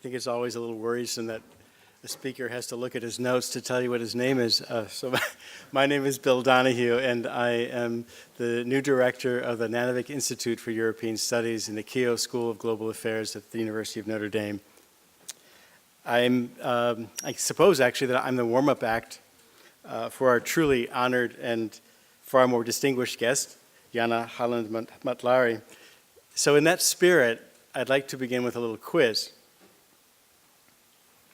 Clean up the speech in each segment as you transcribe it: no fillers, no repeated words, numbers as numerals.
think it's always a little worrisome that the speaker has to look at his notes to tell you what his name is. My name is Bill Donahue, and I am the new director of the Nanovic Institute for European Studies in the Keough School of Global Affairs at the University of Notre Dame. I suppose actually that I'm the warm-up act for our truly honored and far more distinguished guest, Janne, Haaland, Matláry. So in that spirit, I'd like to begin with a little quiz.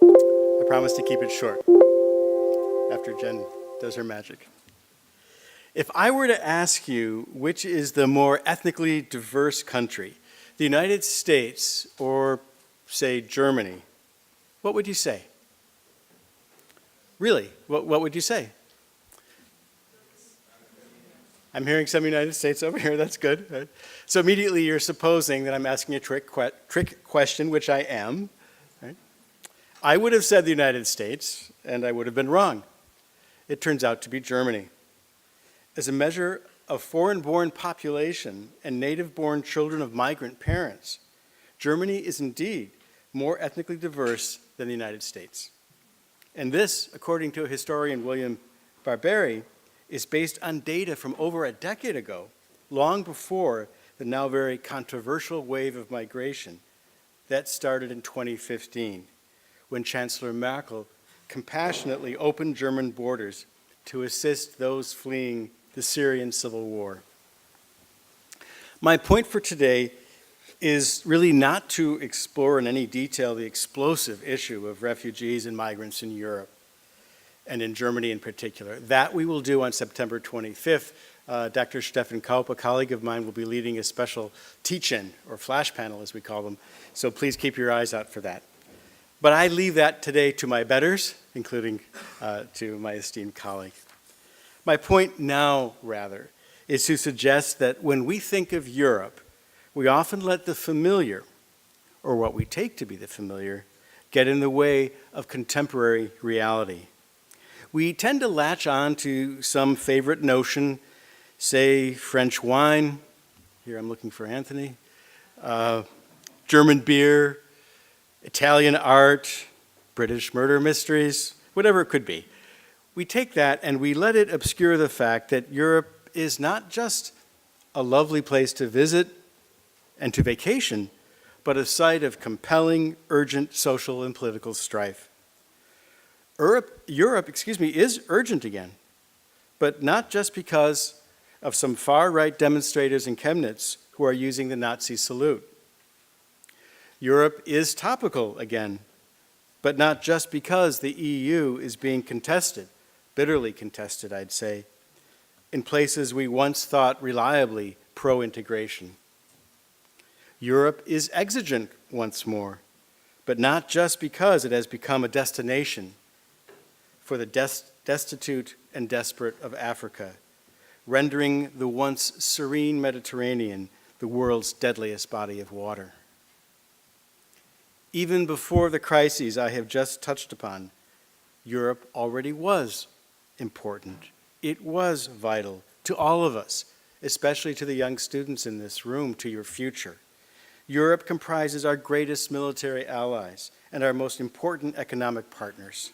I promise to keep it short after Jen does her magic. If I were to ask you which is the more ethnically diverse country, the United States or, say, Germany, what would you say? Really, what would you say? I'm hearing some United States over here, that's good. Right? So immediately you're supposing that I'm asking a trick question, which I am. Right? I would have said the United States, and I would have been wrong. It turns out to be Germany. As a measure of foreign-born population and native-born children of migrant parents, Germany is indeed more ethnically diverse than the United States. And this, according to historian William Barberi, is based on data from over a decade ago, long before the now very controversial wave of migration that started in 2015, when Chancellor Merkel compassionately opened German borders to assist those fleeing the Syrian civil war. My point for today is really not to explore in any detail the explosive issue of refugees and migrants in Europe, and in Germany in particular. That we will do on September 25th. Dr. Stefan Kaup, a colleague of mine, will be leading a special teach-in, or flash panel as we call them, so please keep your eyes out for that. But I leave that today to my betters, including to my esteemed colleague. My point now, rather, is to suggest that when we think of Europe, we often let the familiar, or what we take to be the familiar, get in the way of contemporary reality. We tend to latch on to some favorite notion, say French wine, here I'm looking for Anthony, German beer, Italian art, British murder mysteries, whatever it could be. We take that and we let it obscure the fact that Europe is not just a lovely place to visit and to vacation, but a site of compelling, urgent social and political strife. Europe, is urgent again, but not just because of some far-right demonstrators in Chemnitz who are using the Nazi salute. Europe is topical again, but not just because the EU is being contested, bitterly contested, I'd say, in places we once thought reliably pro-integration. Europe is exigent once more, but not just because it has become a destination for the destitute and desperate of Africa, rendering the once serene Mediterranean the world's deadliest body of water. Even before the crises I have just touched upon, Europe already was important. It was vital to all of us, especially to the young students in this room, to your future. Europe comprises our greatest military allies and our most important economic partners.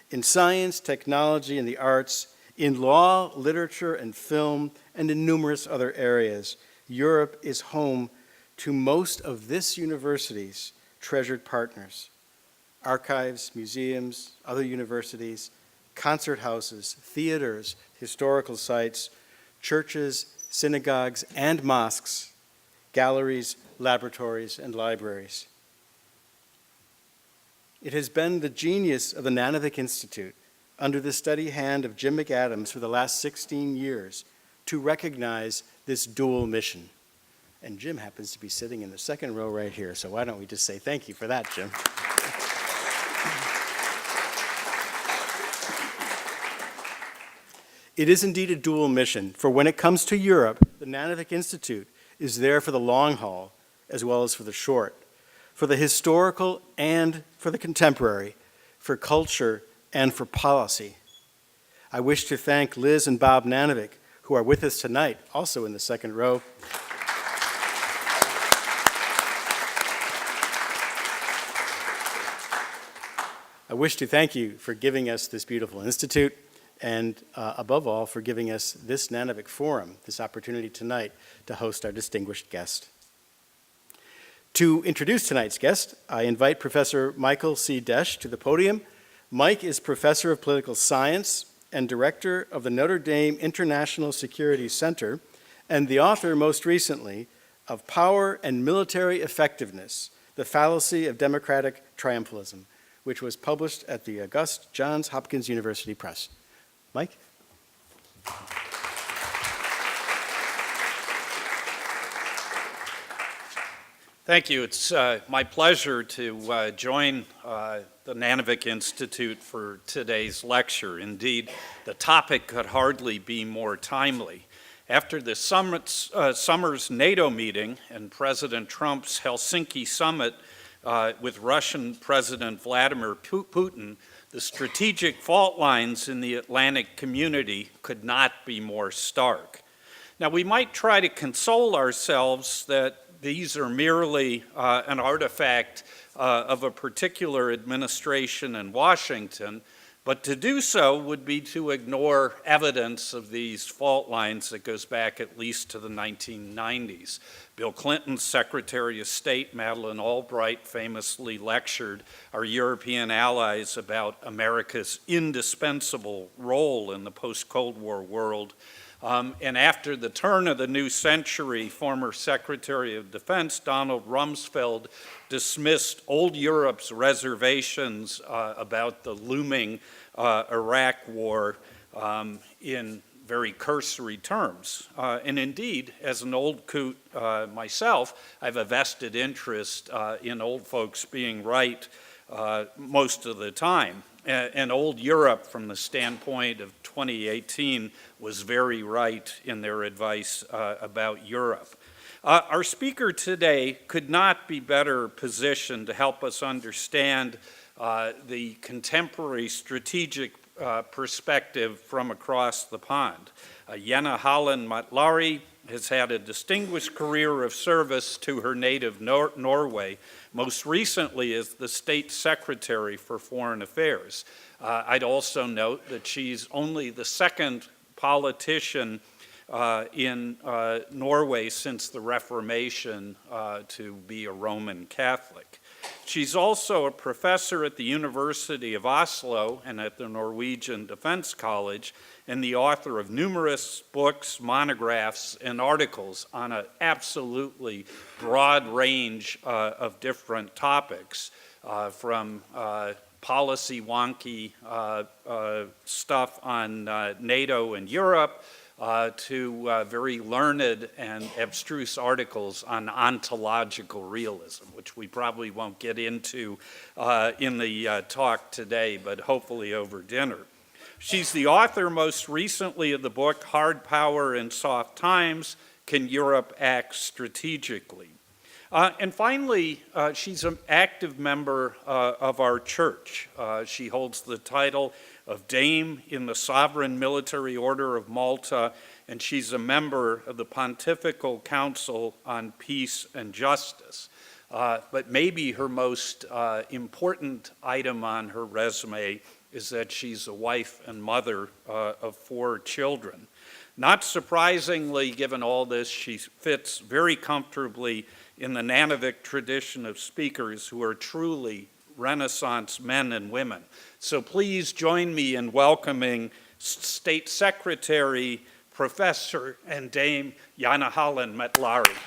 In science, technology, and the arts, in law, literature, and film, and in numerous other areas, Europe is home to most of this university's treasured partners: archives, museums, other universities, concert houses, theaters, historical sites, churches, synagogues, and mosques, galleries, laboratories, and libraries. It has been the genius of the Nanovic Institute, under the steady hand of Jim McAdams for the last 16 years, to recognize this dual mission. And Jim happens to be sitting in the second row right here, so why don't we just say thank you for that, Jim. It is indeed a dual mission, for when it comes to Europe, the Nanovic Institute is there for the long haul as well as for the short, for the historical and for the contemporary, for culture and for policy. I wish to thank Liz and Bob Nanovic, who are with us tonight, also in the second row. I wish to thank you for giving us this beautiful institute and above all for giving us this Nanovic forum, this opportunity tonight to host our distinguished guest. To introduce tonight's guest, I invite Professor Michael C. Desch to the podium. Mike is Professor of Political Science and Director of the Notre Dame International Security Center and the author, most recently, of Power and Military Effectiveness, The Fallacy of Democratic Triumphalism, which was published at the August Johns Hopkins University Press. Mike? Thank you. It's my pleasure to join the Nanovic Institute for today's lecture. Indeed, the topic could hardly be more timely. After the summer's NATO meeting and President Trump's Helsinki summit with Russian President Vladimir Putin, the strategic fault lines in the Atlantic community could not be more stark. Now, we might try to console ourselves that these are merely an artifact of a particular administration in Washington, but to do so would be to ignore evidence of these fault lines that goes back at least to the 1990s. Bill Clinton's Secretary of State, Madeleine Albright, famously lectured our European allies about America's indispensable role in the post-Cold War world. And after the turn of the new century, former Secretary of Defense Donald Rumsfeld dismissed old Europe's reservations about the looming Iraq war in very cursory terms. And indeed, as an old coot myself, I have a vested interest in old folks being right most of the time. And old Europe, from the standpoint of 2018, was very right in their advice about Europe. Our speaker today could not be better positioned to help us understand the contemporary strategic perspective from across the pond. Janne Haaland Matláry has had a distinguished career of service to her native Norway, most recently as the State Secretary for Foreign Affairs. I'd also note that she's only the second politician in Norway since the Reformation to be a Roman Catholic. She's also a professor at the University of Oslo and at the Norwegian Defense College, and the author of numerous books, monographs, and articles on an absolutely broad range of different topics, from policy wonky stuff on NATO and Europe, to very learned and abstruse articles on ontological realism, which we probably won't get into in the talk today, but hopefully over dinner. She's the author most recently of the book Hard Power in Soft Times, Can Europe Act Strategically? And finally, she's an active member of our church. She holds the title of Dame in the Sovereign Military Order of Malta, and she's a member of the Pontifical Council on Peace and Justice. But maybe her most important item on her resume is that she's a wife and mother of 4 children. Not surprisingly, given all this, she fits very comfortably in the Nanovic tradition of speakers who are truly Renaissance men and women. So please join me in welcoming State Secretary, Professor, and Dame Janne Haaland Matláry.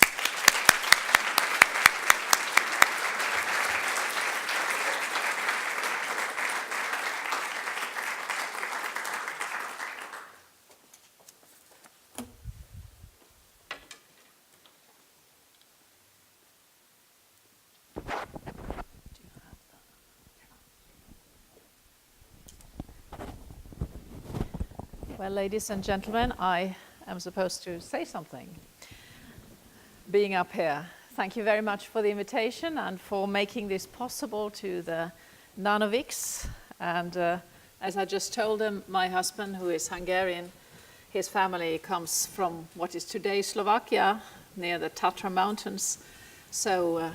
Well, ladies and gentlemen, I am supposed to say something. Being up here, thank you very much for the invitation and for making this possible to the Nanovics. And as I just told them, my husband, who is Hungarian, his family comes from what is today Slovakia, near the Tatra Mountains. So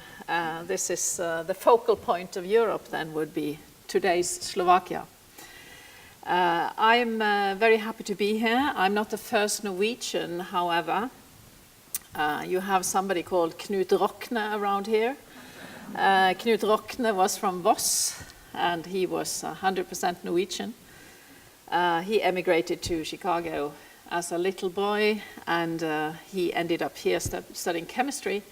this is the focal point of Europe then would be today's Slovakia. I'm very happy to be here. I'm not the first Norwegian, however. You have somebody called Knut Rockne around here. Knut Rockne was from Voss, and he was 100% Norwegian. He emigrated to Chicago as a little boy, and he ended up here studying chemistry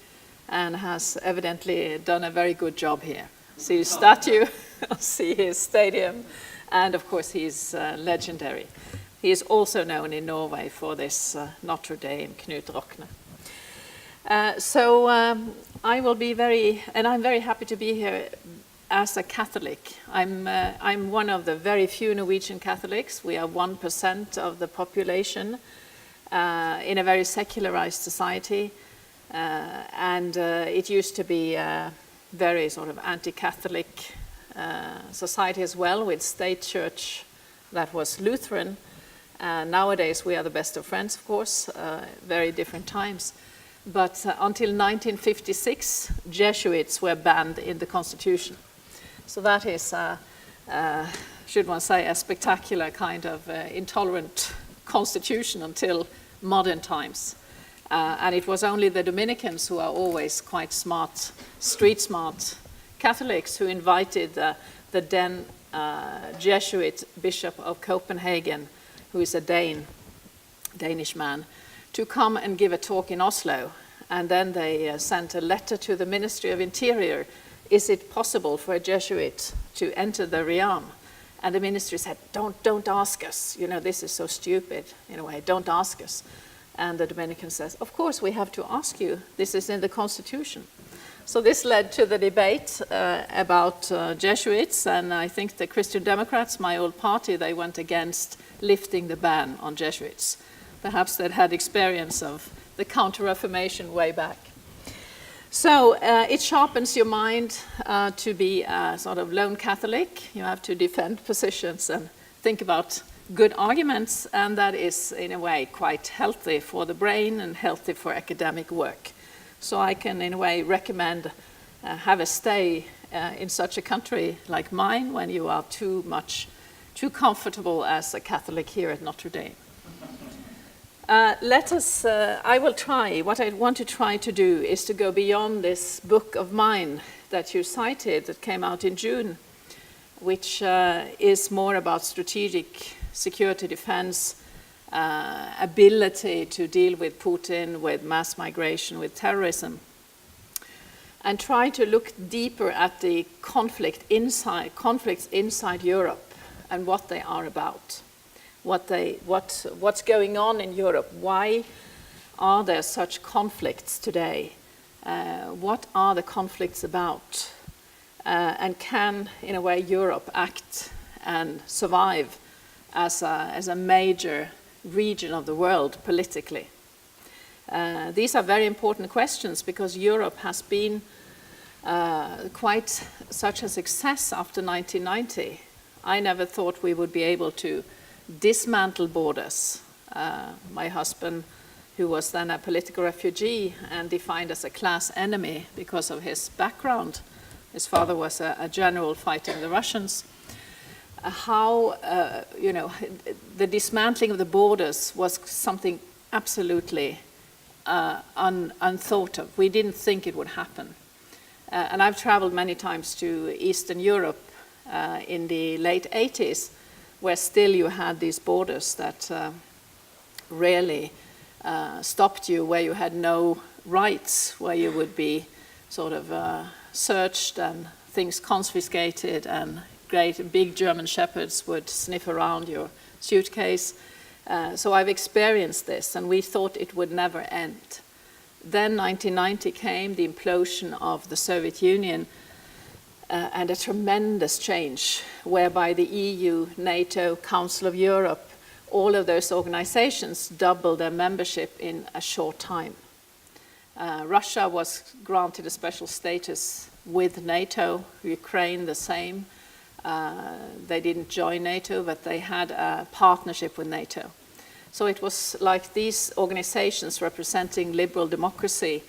and has evidently done a very good job here. See his statue, see his stadium, and of course he's legendary. He is also known in Norway for this Notre Dame, Knut Rockne. So I will be I'm very happy to be here as a Catholic. I'm one of the very few Norwegian Catholics. We are 1% of the population in a very secularized society. And it used to be a very sort of anti-Catholic society as well, with state church that was Lutheran. Nowadays we are the best of friends, of course, very different times. But until 1956, Jesuits were banned in the Constitution. So that is, should one say, a spectacular kind of intolerant constitution until modern times. And it was only the Dominicans, who are always quite smart, street smart Catholics, who invited the then Jesuit Bishop of Copenhagen, who is a Danish man, to come and give a talk in Oslo. And then they sent a letter to the Ministry of Interior. Is it possible for a Jesuit to enter the realm? And the ministry said, don't ask us. You know, this is so stupid, in a way, don't ask us. And the Dominican says, of course we have to ask you. This is in the Constitution. So this led to the debate about Jesuits, and I think the Christian Democrats, my old party, they went against lifting the ban on Jesuits. Perhaps they'd had experience of the Counter-Reformation way back. So it sharpens your mind to be a sort of lone Catholic. You have to defend positions and think about good arguments, and that is, in a way, quite healthy for the brain and healthy for academic work. So I can, in a way, recommend have a stay in such a country like mine when you are too comfortable as a Catholic here at Notre Dame. I will try, what I want to try to do is to go beyond this book of mine that you cited that came out in June, which is more about strategic security defense, ability to deal with Putin, with mass migration, with terrorism, and try to look deeper at the conflicts inside Europe and what they are about. What's going on in Europe? Why are there such conflicts today? What are the conflicts about? And can, in a way, Europe act and survive as a major region of the world politically? These are very important questions because Europe has been quite such a success after 1990. I never thought we would be able to dismantle borders. My husband, who was then a political refugee and defined as a class enemy because of his background, his father was a general fighting the Russians, the dismantling of the borders was something absolutely unthought of. We didn't think it would happen. And I've traveled many times to Eastern Europe in the late 80s, where still you had these borders that really stopped you, where you had no rights, where you would be sort of searched and things confiscated, and great big German shepherds would sniff around your suitcase. So I've experienced this, and we thought it would never end. Then 1990 came, the implosion of the Soviet Union, and a tremendous change, whereby the EU, NATO, Council of Europe, all of those organizations doubled their membership in a short time. Russia was granted a special status with NATO, Ukraine the same. They didn't join NATO, but they had a partnership with NATO. So it was like these organizations representing liberal democracy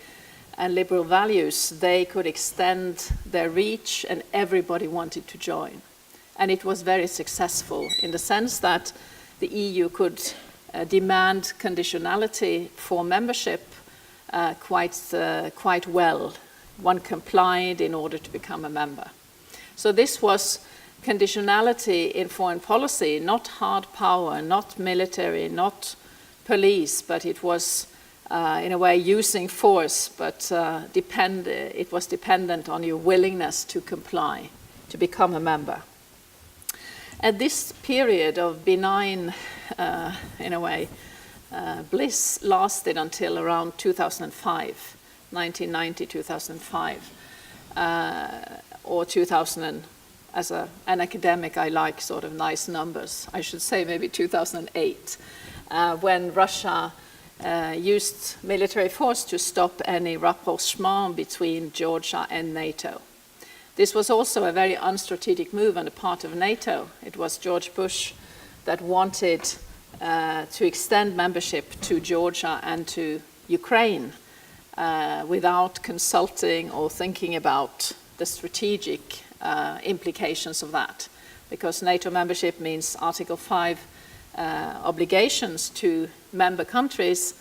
and liberal values, they could extend their reach, and everybody wanted to join. And it was very successful in the sense that the EU could demand conditionality for membership quite well. One complied in order to become a member. So this was conditionality in foreign policy, not hard power, not military, not police, but it was in a way using force, but it was dependent on your willingness to comply, to become a member. At this period of benign, in a way, bliss lasted until around 2005, 1990, 2005, or 2000. As an academic, I like sort of nice numbers. I should say maybe 2008, when Russia used military force to stop any rapprochement between Georgia and NATO. This was also a very unstrategic move on the part of NATO. It was George Bush that wanted to extend membership to Georgia and to Ukraine without consulting or thinking about the strategic implications of that. Because NATO membership means Article 5 obligations to member countries,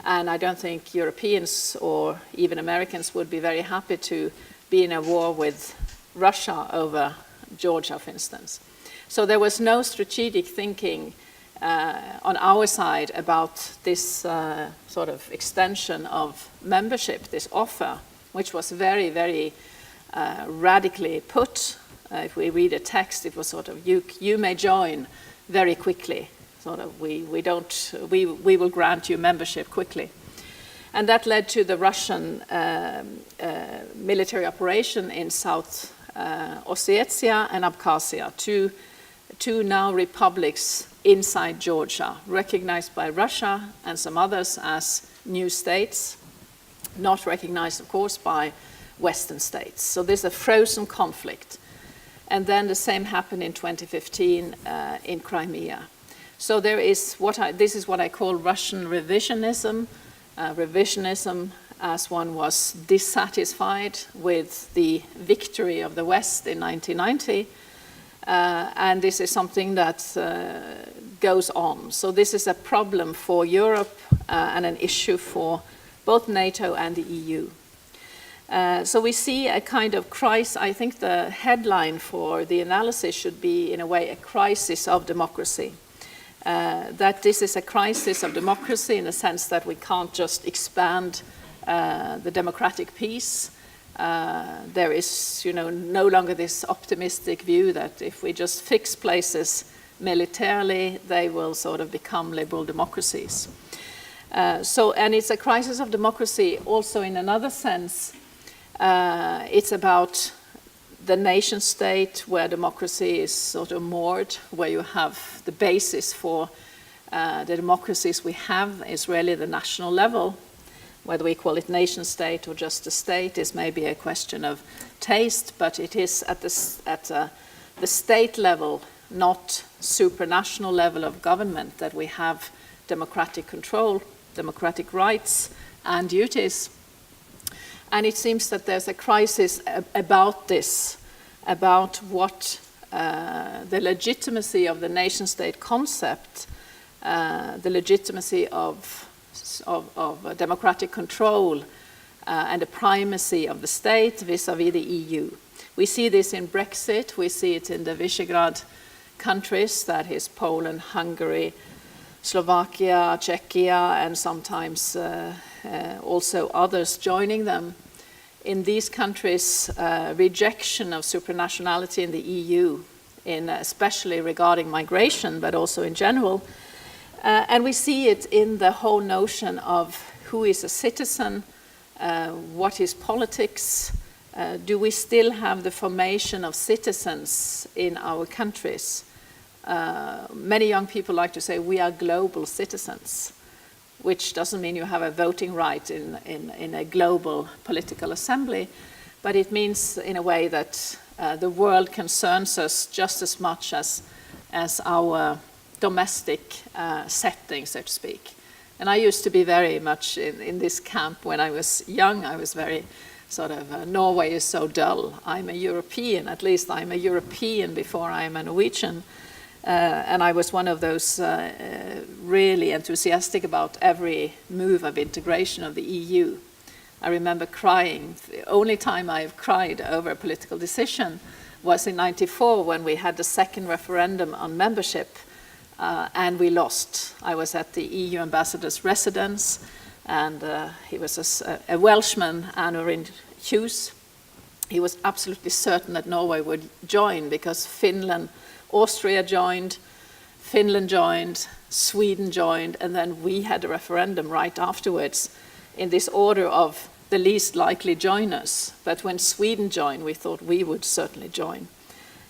and I don't think Europeans or even Americans would be very happy to be in a war with Russia over Georgia, for instance. So there was no strategic thinking on our side about this sort of extension of membership, this offer, which was very, very radically put. If we read a text, it was sort of, you may join very quickly. Sort of, we will grant you membership quickly. And that led to the Russian military operation in South Ossetia and Abkhazia, two now republics inside Georgia, recognized by Russia and some others as new states, not recognized, of course, by Western states. So there's a frozen conflict. And then the same happened in 2015 in Crimea. So there is this is what I call Russian revisionism. Revisionism as one was dissatisfied with the victory of the West in 1990. And this is something that goes on. So this is a problem for Europe and an issue for both NATO and the EU. So we see a kind of crisis. I think the headline for the analysis should be, in a way, a crisis of democracy. That this is a crisis of democracy in the sense that we can't just expand the democratic peace. There is, no longer this optimistic view that if we just fix places militarily, they will sort of become liberal democracies. And it's a crisis of democracy also in another sense. It's about the nation state where democracy is sort of moored, where you have the basis for the democracies we have is really the national level. Whether we call it nation state or just a state is maybe a question of taste, but it is at the state level, not supranational level of government, that we have democratic control, democratic rights and duties. And it seems that there's a crisis about this, about what the legitimacy of the nation-state concept, the legitimacy of democratic control, and the primacy of the state vis-à-vis the EU. We see this in Brexit, we see it in the Visegrad countries, that is Poland, Hungary, Slovakia, Czechia, and sometimes also others joining them. In these countries, rejection of supranationality in the EU, especially regarding migration, but also in general. And we see it in the whole notion of who is a citizen, what is politics, do we still have the formation of citizens in our countries? Many young people like to say we are global citizens, which doesn't mean you have a voting right in a global political assembly, but it means in a way that the world concerns us just as much as our domestic setting, so to speak. And I used to be very much in this camp when I was young. I was very Norway is so dull. I'm a European, at least I'm a European before I'm a Norwegian. And I was one of those really enthusiastic about every move of integration of the EU. I remember crying. The only time I've cried over a political decision was in '94 when we had the second referendum on membership and we lost. I was at the EU ambassador's residence and he was a Welshman, Keough. He was absolutely certain that Norway would join because Austria joined, Finland joined, Sweden joined, and then we had a referendum right afterwards in this order of the least likely joiners. But when Sweden joined, we thought we would certainly join.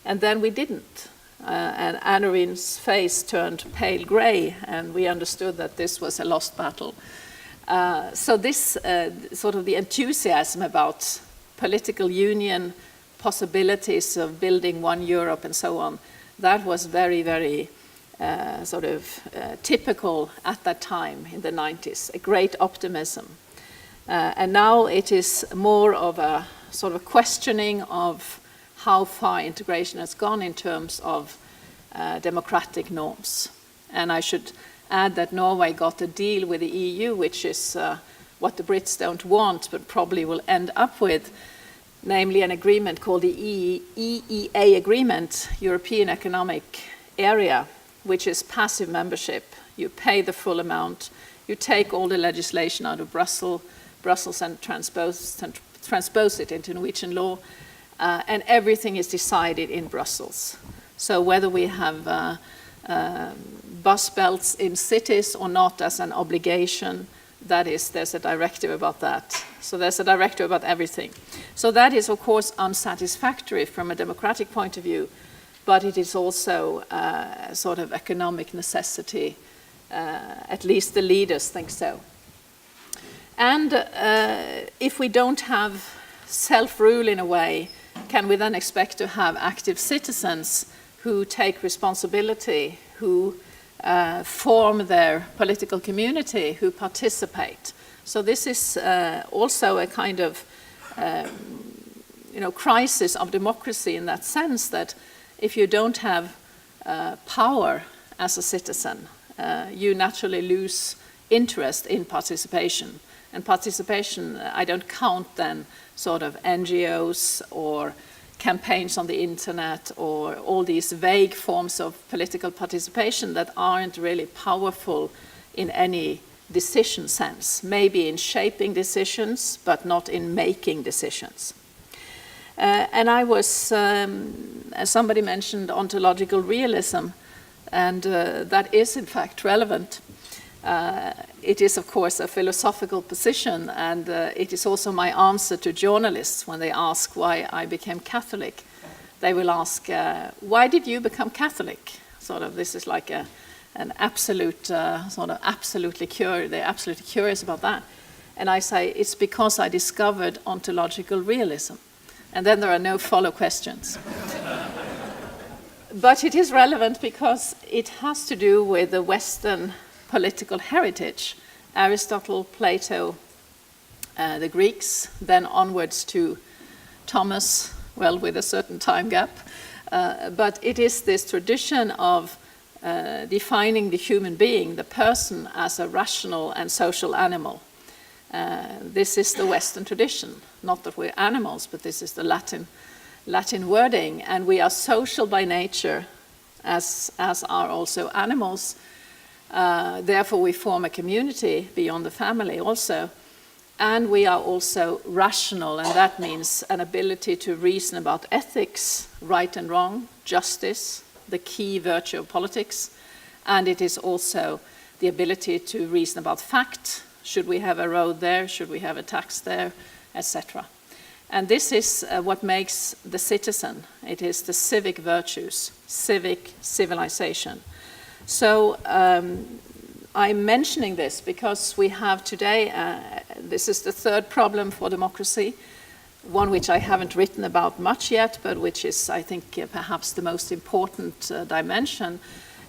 And then we didn't. And Anorin's face turned pale grey, and we understood that this was a lost battle. So this sort of the enthusiasm about political union, possibilities of building one Europe and so on, that was very, very typical at that time in the 90s, a great optimism. And now it is more of a sort of questioning of how far integration has gone in terms of democratic norms. And I should add that Norway got a deal with the EU, which is what the Brits don't want, but probably will end up with, namely an agreement called the EEA Agreement, European Economic Area, which is passive membership. You pay the full amount, you take all the legislation out of Brussels and transpose it into Norwegian law, and everything is decided in Brussels. So whether we have bus belts in cities or not as an obligation, there's a directive about that. So there's a directive about everything. So that is, of course, unsatisfactory from a democratic point of view, but it is also sort of economic necessity. At least the leaders think so. And if we don't have self-rule in a way, can we then expect to have active citizens who take responsibility, who form their political community, who participate? So this is also a kind of crisis of democracy in that sense, that if you don't have power as a citizen, you naturally lose interest in participation. And participation, I don't count then sort of NGOs or campaigns on the internet or all these vague forms of political participation that aren't really powerful in any decision sense. Maybe in shaping decisions, but not in making decisions. And I was, as somebody mentioned, ontological realism, and that is in fact relevant. It is, of course, a philosophical position, and it is also my answer to journalists when they ask why I became Catholic. They will ask, why did you become Catholic? Sort of, this is like an absolute, sort of absolutely curious, they're absolutely curious about that. And I say, it's because I discovered ontological realism. And then there are no follow questions. But it is relevant because it has to do with the Western political heritage. Aristotle, Plato, the Greeks, then onwards to Thomas, well, with a certain time gap. But it is this tradition of defining the human being, the person, as a rational and social animal. This is the Western tradition. Not that we're animals, but this is the Latin wording. And we are social by nature, as are also animals. Therefore, we form a community beyond the family also. And we are also rational, and that means an ability to reason about ethics, right and wrong, justice, the key virtue of politics. And it is also the ability to reason about fact. Should we have a road there? Should we have a tax there? Etc. And this is what makes the citizen. It is the civic virtues, civic civilization. So I'm mentioning this because we have today, this is the third problem for democracy, one which I haven't written about much yet, but which is, I think, perhaps the most important dimension,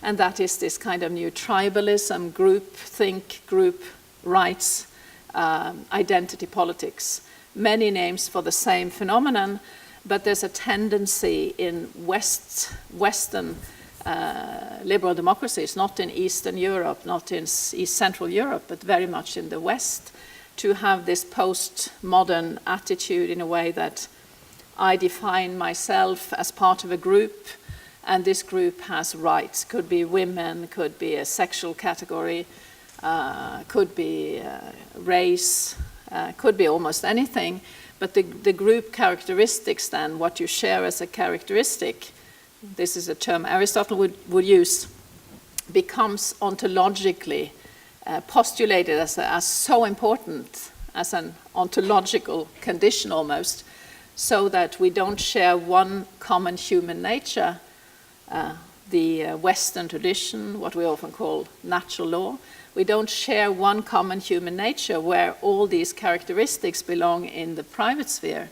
and that is this kind of new tribalism, group think, group rights, identity politics. many names for the same phenomenon, but there's a tendency in Western liberal democracies, not in Eastern Europe, not in East Central Europe, but very much in the West, to have this postmodern attitude in a way that I define myself as part of a group, and this group has rights. Could be women, could be a sexual category, could be race, could be almost anything. But the group characteristics then, what you share as a characteristic, this is a term Aristotle would use, becomes ontologically postulated as so important, as an ontological condition almost, so that we don't share one common human nature, the Western tradition, what we often call natural law. We don't share one common human nature where all these characteristics belong in the private sphere.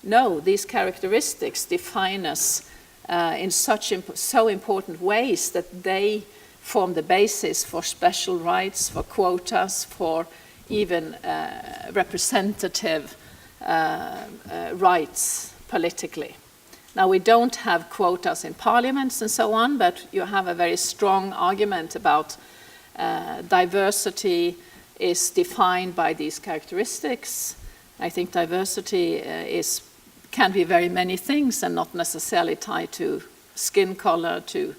No, these characteristics define us in so important ways that they form the basis for special rights, for quotas, for even representative rights politically. Now, we don't have quotas in parliaments and so on, but you have a very strong argument about diversity is defined by these characteristics. I think diversity can be very many things and not necessarily tied to skin color, to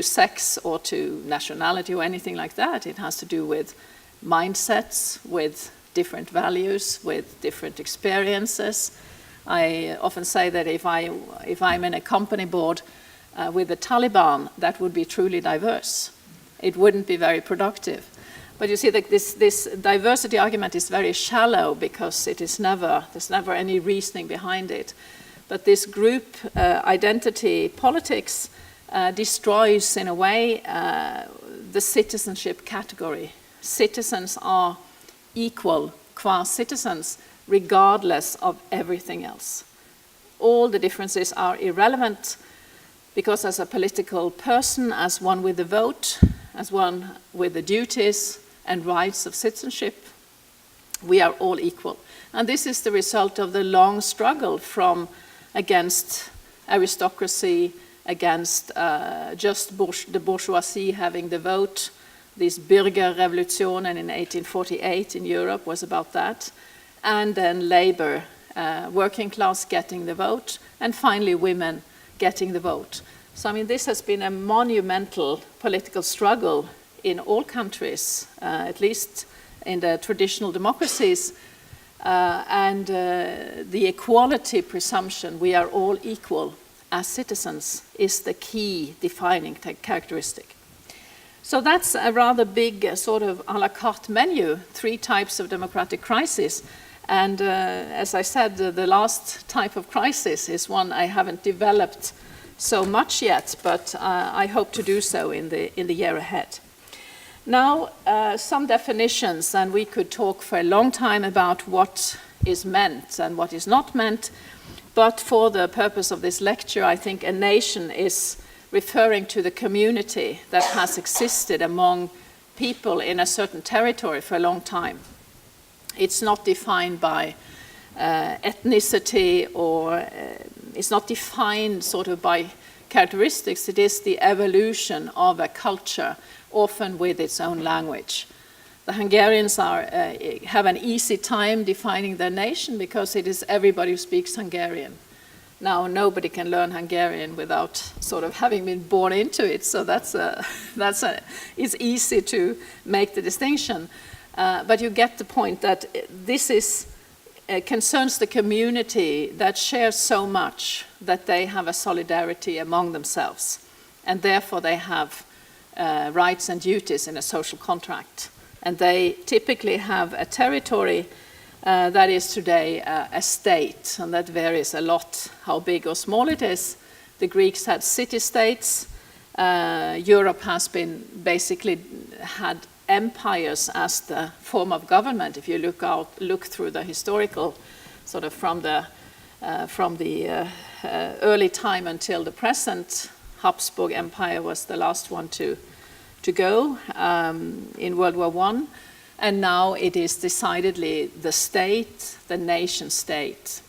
sex, or to nationality or anything like that. It has to do with mindsets, with different values, with different experiences. I often say that if I'm in a company board with the Taliban, that would be truly diverse. It wouldn't be very productive. But you see that this diversity argument is very shallow because there's never any reasoning behind it. But this group identity politics destroys, in a way, the citizenship category. Citizens are equal qua citizens regardless of everything else. All the differences are irrelevant because as a political person, as one with the vote, as one with the duties and rights of citizenship, we are all equal. And this is the result of the long struggle against aristocracy, against just the bourgeoisie having the vote. This Bürgerrevolutionen in 1848 in Europe was about that. And then labor, working class getting the vote, and finally women getting the vote. So I mean, this has been a monumental political struggle in all countries, at least in the traditional democracies, and the equality presumption, we are all equal as citizens, is the key defining characteristic. So that's a rather big sort of a la carte menu, 3 types of democratic crisis. And as I said, the last type of crisis is one I haven't developed so much yet, but I hope to do so in the year ahead. Now, some definitions, and we could talk for a long time about what is meant and what is not meant, but for the purpose of this lecture, I think a nation is referring to the community that has existed among people in a certain territory for a long time. It's not defined by ethnicity, or it's not defined sort of by characteristics. It is the evolution of a culture, often with its own language. The Hungarians have an easy time defining their nation because it is everybody who speaks Hungarian. Now, nobody can learn Hungarian without sort of having been born into it, so it's easy to make the distinction. But you get the point that this concerns the community that shares so much that they have a solidarity among themselves, and therefore they have rights and duties in a social contract. And they typically have a territory that is today a state, and that varies a lot how big or small it is. The Greeks had city-states. Europe has been basically had empires as the form of government. If you look through the historical, sort of from the early time until the present, Habsburg Empire was the last one to go in World War I. And now it is decidedly the state, the nation state.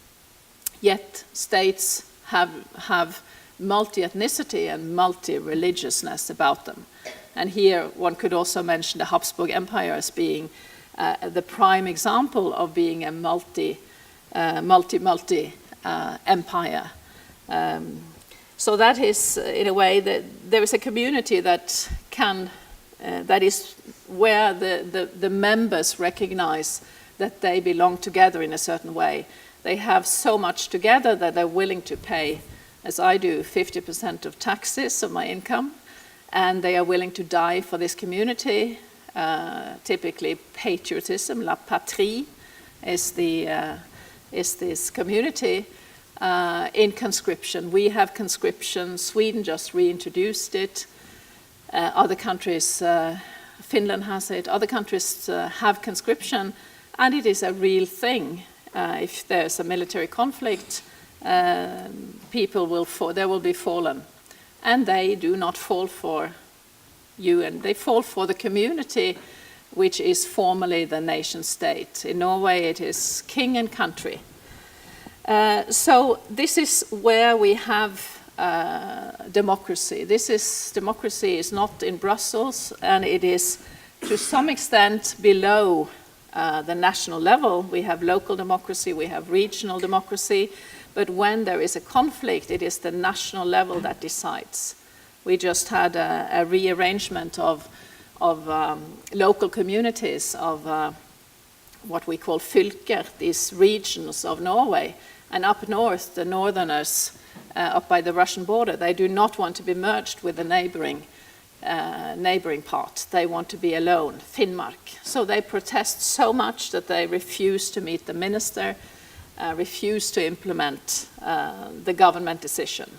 Yet states have multi-ethnicity and multi-religiousness about them. And here one could also mention the Habsburg Empire as being the prime example of being a multi empire. So that is, in a way, that there is a community that that is where the members recognize that they belong together in a certain way. They have so much together that they're willing to pay, as I do, 50% of taxes of my income, and they are willing to die for this community. Typically patriotism, la patrie, is this community. In conscription, we have conscription. Sweden just reintroduced it. Other countries, Finland has it. Other countries have conscription, and it is a real thing. If there's a military conflict, people there will be fallen, and they do not fall for you, and they fall for the community, which is formally the nation state. In Norway, it is king and country. So this is where we have democracy. Democracy is not in Brussels, and it is to some extent below the national level. We have local democracy, we have regional democracy, but when there is a conflict, it is the national level that decides. We just had a rearrangement of local communities, of what we call fylker, these regions of Norway. And up north, the northerners, up by the Russian border, they do not want to be merged with the neighboring part. They want to be alone, Finnmark. So they protest so much that they refuse to meet the minister, refuse to implement the government decision.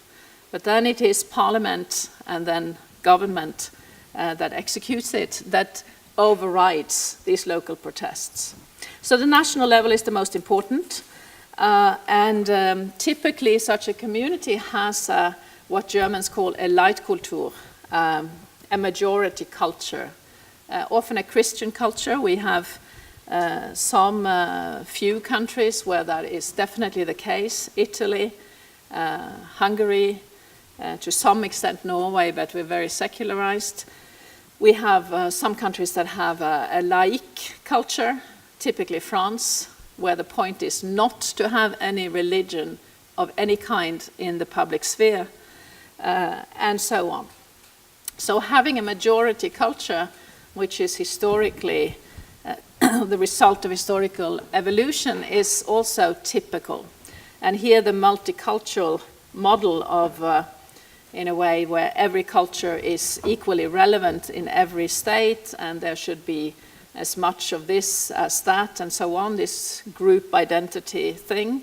But then it is parliament and then government that executes it, that overrides these local protests. So the national level is the most important. Typically such a community has what Germans call a Leitkultur, a majority culture, often a Christian culture. We have some few countries where that is definitely the case: Italy, Hungary, to some extent Norway, but we're very secularized. We have some countries that have a laïc culture, typically France, where the point is not to have any religion of any kind in the public sphere, and so on. So having a majority culture, which is historically the result of historical evolution, is also typical. And here the multicultural model of, in a way, where every culture is equally relevant in every state, and there should be as much of this as that, and so on, this group identity thing,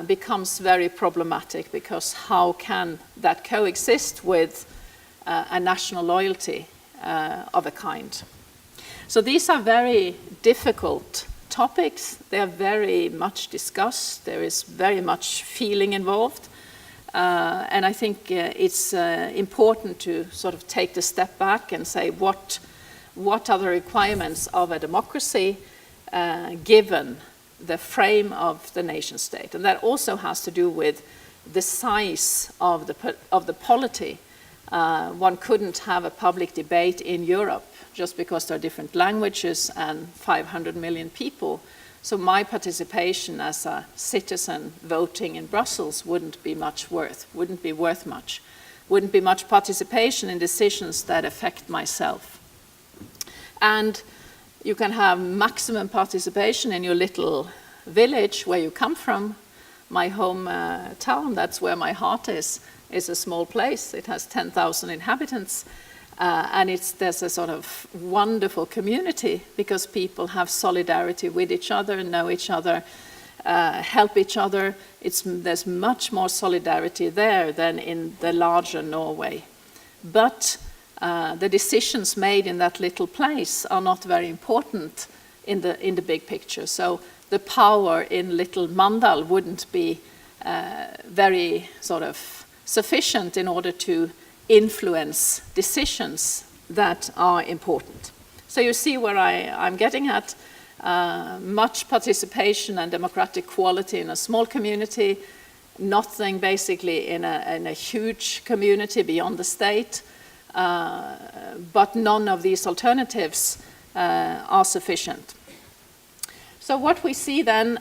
becomes very problematic, because how can that coexist with a national loyalty of a kind? So these are very difficult topics. They are very much discussed. There is very much feeling involved. And I think it's important to sort of take the step back and say what are the requirements of a democracy given the frame of the nation state. And that also has to do with the size of the polity. One couldn't have a public debate in Europe just because there are different languages and 500 million people. So my participation as a citizen voting in Brussels wouldn't be worth much. Wouldn't be much participation in decisions that affect myself. And you can have maximum participation in your little village where you come from. My home town, that's where my heart is a small place. It has 10,000 inhabitants. And there's a sort of wonderful community because people have solidarity with each other, know each other, help each other. There's much more solidarity there than in the larger Norway. But the decisions made in that little place are not very important in the big picture. So the power in little Mandal wouldn't be very sort of sufficient in order to influence decisions that are important. So you see where I'm getting at. Much participation and democratic quality in a small community, nothing basically in a huge community beyond the state, but none of these alternatives are sufficient. So what we see then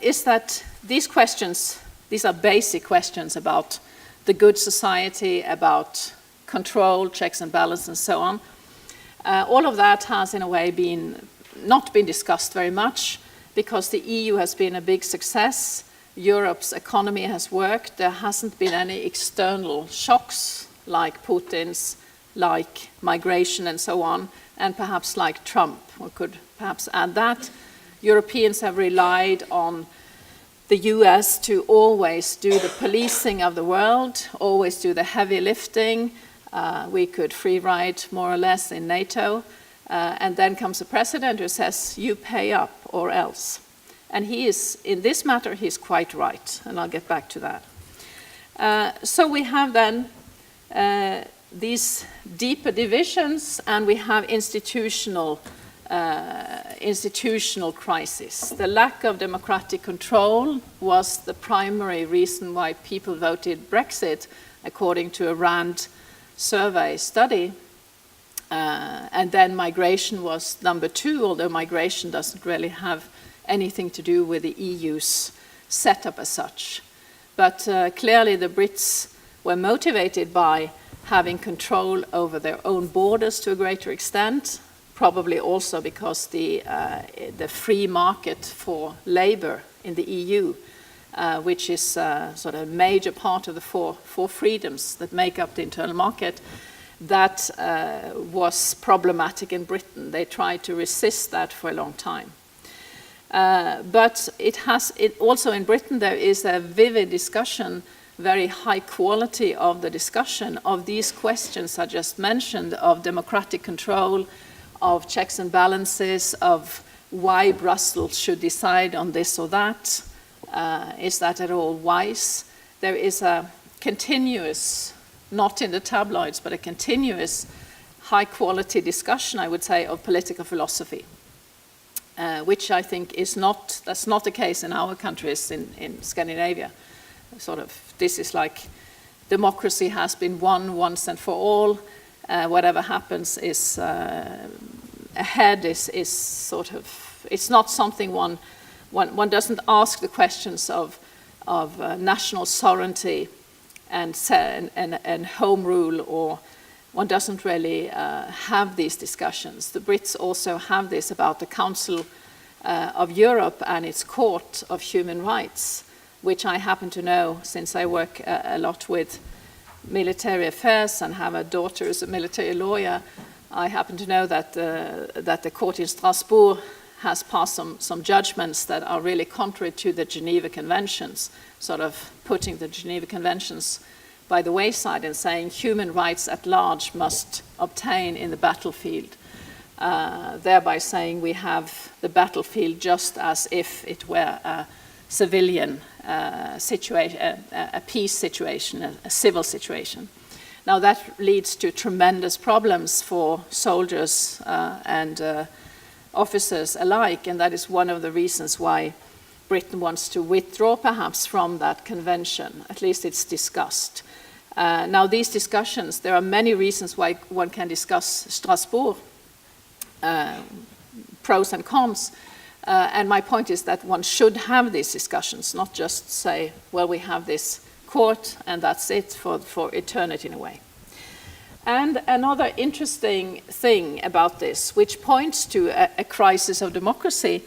is that these questions, these are basic questions about the good society, about control, checks and balances, and so on. All of that has in a way not been discussed very much because the EU has been a big success. Europe's economy has worked. There hasn't been any external shocks like Putin's, like migration and so on, and perhaps like Trump. We could perhaps add that. Europeans have relied on the US to always do the policing of the world, always do the heavy lifting. We could free ride more or less in NATO. And then comes a president who says, you pay up or else. And he is, in this matter, he's quite right. And I'll get back to that. So we have then these deeper divisions, and we have institutional crisis. The lack of democratic control was the primary reason why people voted Brexit, according to a RAND survey study. And then migration was number 2, although migration doesn't really have anything to do with the EU's setup as such. But clearly the Brits were motivated by having control over their own borders to a greater extent, probably also because the free market for labor in the EU, which is sort of a major part of the four freedoms that make up the internal market, that was problematic in Britain. They tried to resist that for a long time. But also in Britain there is a vivid discussion, very high quality of the discussion of these questions I just mentioned, of democratic control, of checks and balances, of why Brussels should decide on this or that. Is that at all wise? There is a continuous, not in the tabloids, but a continuous high-quality discussion, I would say, of political philosophy, which I think that's not the case in our countries in Scandinavia. Sort of, this is like democracy has been won once and for all. Whatever happens is ahead is sort of, it's not something one doesn't ask the questions of national sovereignty and home rule, or one doesn't really have these discussions. The Brits also have this about the Council of Europe and its Court of Human Rights, which I happen to know since I work a lot with military affairs and have a daughter who's a military lawyer. I happen to know that the court in Strasbourg has passed some judgments that are really contrary to the Geneva Conventions, sort of putting the Geneva Conventions by the wayside and saying human rights at large must obtain in the battlefield, thereby saying we have the battlefield just as if it were a civilian situation, a peace situation, a civil situation. Now that leads to tremendous problems for soldiers and officers alike, and that is one of the reasons why Britain wants to withdraw perhaps from that convention. At least it's discussed. Now these discussions, there are many reasons why one can discuss Strasbourg, pros and cons, and my point is that one should have these discussions, not just say, well, we have this court and that's it for eternity in a way. And another interesting thing about this, which points to a crisis of democracy,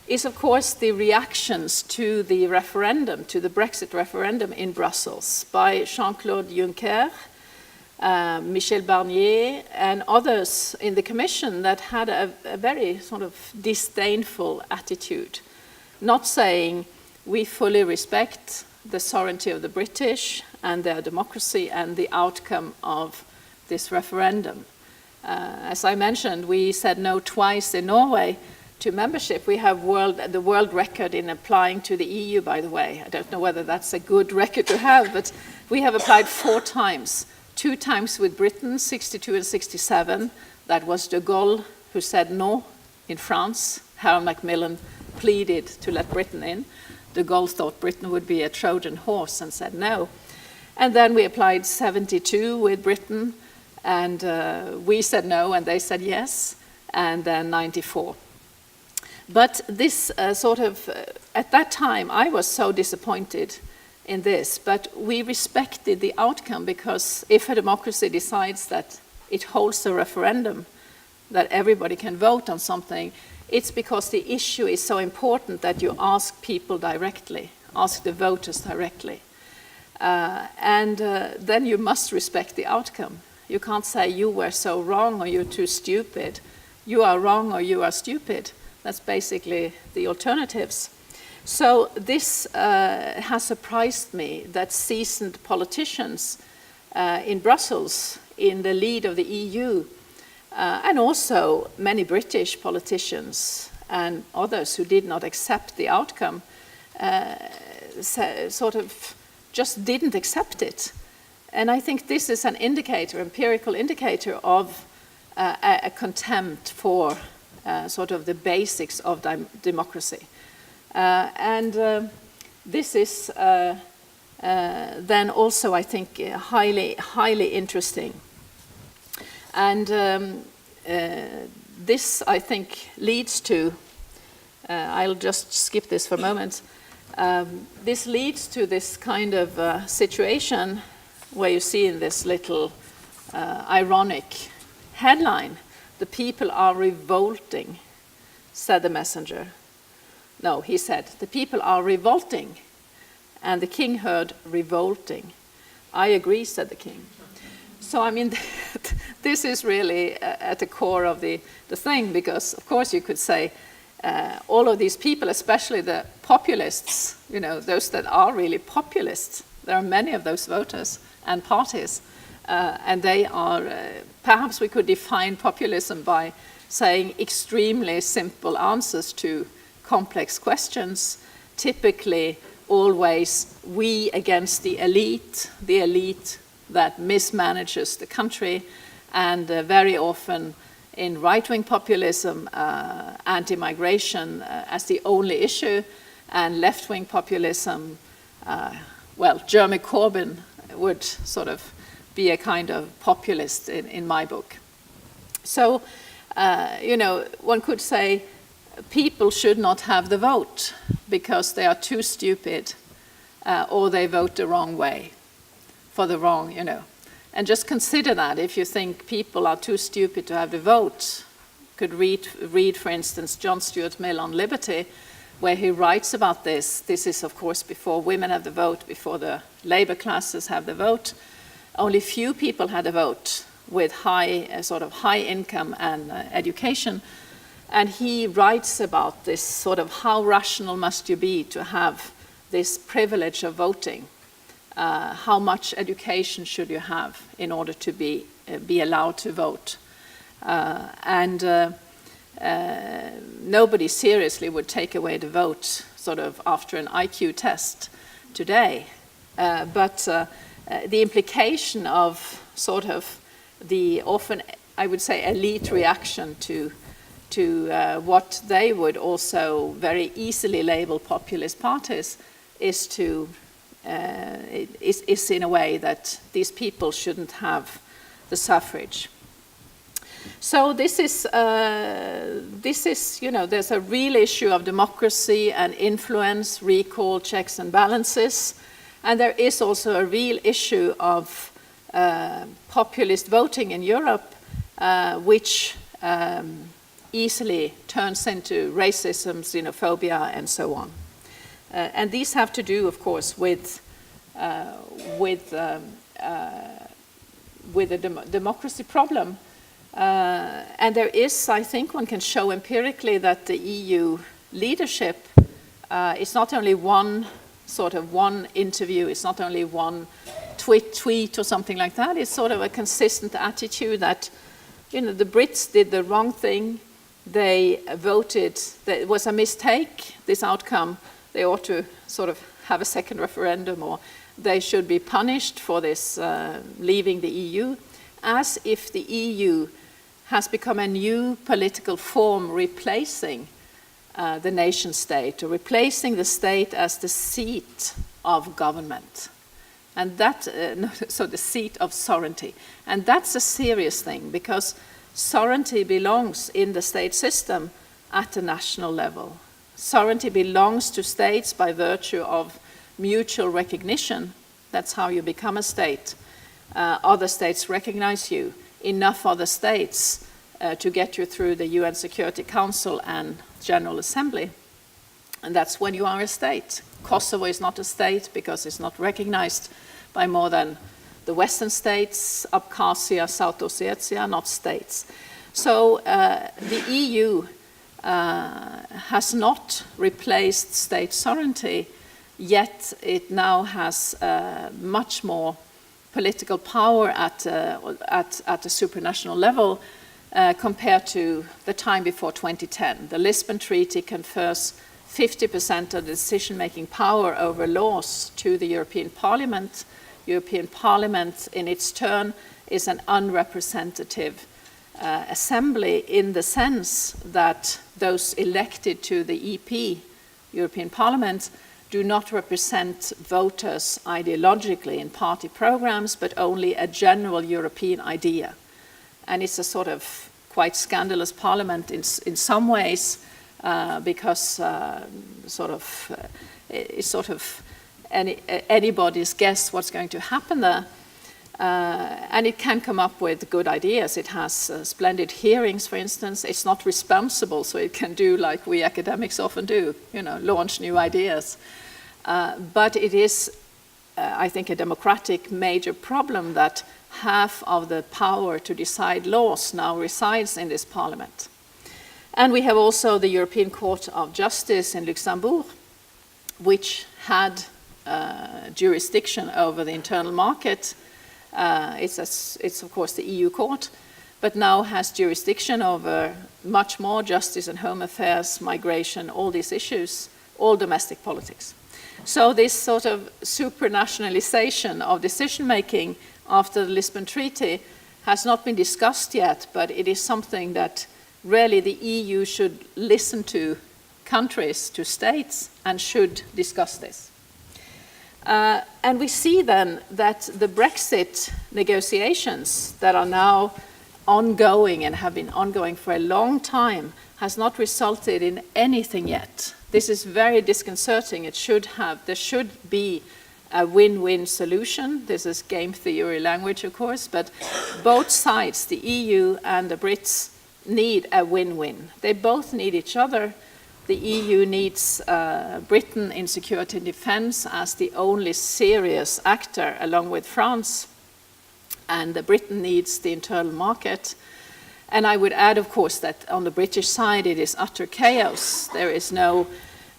is of course the reactions to the referendum, to the Brexit referendum in Brussels by Jean-Claude Juncker, Michel Barnier and others in the Commission that had a very sort of disdainful attitude, not saying we fully respect the sovereignty of the British and their democracy and the outcome of this referendum. As I mentioned, we said no twice in Norway to membership. We have the world record in applying to the EU, by the way. I don't know whether that's a good record to have, but we have applied 4 times. 2 times with Britain, 62 and 67, that was de Gaulle who said no in France. Harold Macmillan pleaded to let Britain in. De Gaulle thought Britain would be a Trojan horse and said no. And then we applied 72 with Britain, and we said no, and they said yes, and then 94. But this at that time, I was so disappointed in this, but we respected the outcome, because if a democracy decides that it holds a referendum, that everybody can vote on something, it's because the issue is so important that you ask people directly, ask the voters directly. Then you must respect the outcome. You can't say you were so wrong or you're too stupid. You are wrong or you are stupid. That's basically the alternatives. So this has surprised me, that seasoned politicians in Brussels, in the lead of the EU, and also many British politicians and others who did not accept the outcome, sort of just didn't accept it. And I think this is an indicator, empirical indicator of a contempt for sort of the basics of democracy. This is then also, I think, highly interesting. And this, I think, leads to, I'll just skip this for a moment, this leads to this kind of situation where you see in this little ironic headline, "The people are revolting," said the messenger. No, he said, "The people are revolting." And the king heard revolting. "I agree," said the king. So, I mean, this is really at the core of the thing, because, of course, you could say all of these people, especially the populists, you know, those that are really populists, there are many of those voters and parties, and they are, perhaps we could define populism by saying extremely simple answers to complex questions, typically always we against the elite that mismanages the country, and very often in right-wing populism, anti-migration as the only issue, and left-wing populism, well, Jeremy Corbyn would sort of be a kind of populist in my book. So, you know, one could say people should not have the vote because they are too stupid or they vote the wrong way for the wrong, you know. And just consider that if you think people are too stupid to have the vote. Could read, for instance, John Stuart Mill on Liberty, where he writes about this. This is, of course, before women have the vote, before the labor classes have the vote. Only few people had a vote with sort of high income and education. And he writes about this sort of how rational must you be to have this privilege of voting. How much education should you have in order to be allowed to vote? Nobody seriously would take away the vote sort of after an IQ test today. But the implication of sort of the often, I would say, elite reaction to what they would also very easily label populist parties is to is in a way that these people shouldn't have the suffrage. So this is, you know, there's a real issue of democracy and influence, recall, checks and balances, and there is also a real issue of populist voting in Europe, which easily turns into racism, xenophobia, and so on. And these have to do, of course, with a democracy problem. And there is, I think one can show empirically that the EU leadership is not only one interview, it's not only one tweet or something like that, it's sort of a consistent attitude that, you know, the Brits did the wrong thing, they voted, it was a mistake, this outcome, they ought to sort of have a second referendum, or they should be punished for this leaving the EU, as if the EU has become a new political form replacing the nation state, or replacing the state as the seat of government. And that, so the seat of sovereignty. And that's a serious thing, because sovereignty belongs in the state system at the national level. Sovereignty belongs to states by virtue of mutual recognition. That's how you become a state. Other states recognize you, enough other states to get you through the UN Security Council and General Assembly. And that's when you are a state. Kosovo is not a state because it's not recognized by more than the Western states. Abkhazia, South Ossetia, not states. So the EU has not replaced state sovereignty, yet it now has much more political power at a supranational level compared to the time before 2010. The Lisbon Treaty confers 50% of the decision-making power over laws to the European Parliament. European Parliament, in its turn, is an unrepresentative assembly in the sense that those elected to the EP, European Parliament, do not represent voters ideologically in party programs, but only a general European idea. And it's a sort of quite scandalous parliament in some ways, because it's sort of anybody's guess what's going to happen there. And it can come up with good ideas. It has splendid hearings, for instance. It's not responsible, so it can do like we academics often do, launch new ideas. But it is, I think, a democratic major problem that half of the power to decide laws now resides in this parliament. And we have also the European Court of Justice in Luxembourg, which had jurisdiction over the internal market. It's of course the EU court, but now has jurisdiction over much more justice and home affairs, migration, all these issues, all domestic politics. So this sort of supranationalization of decision-making after the Lisbon Treaty has not been discussed yet, but it is something that really the EU should listen to countries, to states, and should discuss this. And we see then that the Brexit negotiations that are now ongoing and have been ongoing for a long time has not resulted in anything yet. This is very disconcerting. There should be a win-win solution. This is game theory language, of course, but both sides, the EU and the Brits, need a win-win. They both need each other. The EU needs Britain in security and defense as the only serious actor, along with France, and Britain needs the internal market. And I would add, of course, that on the British side it is utter chaos. There is no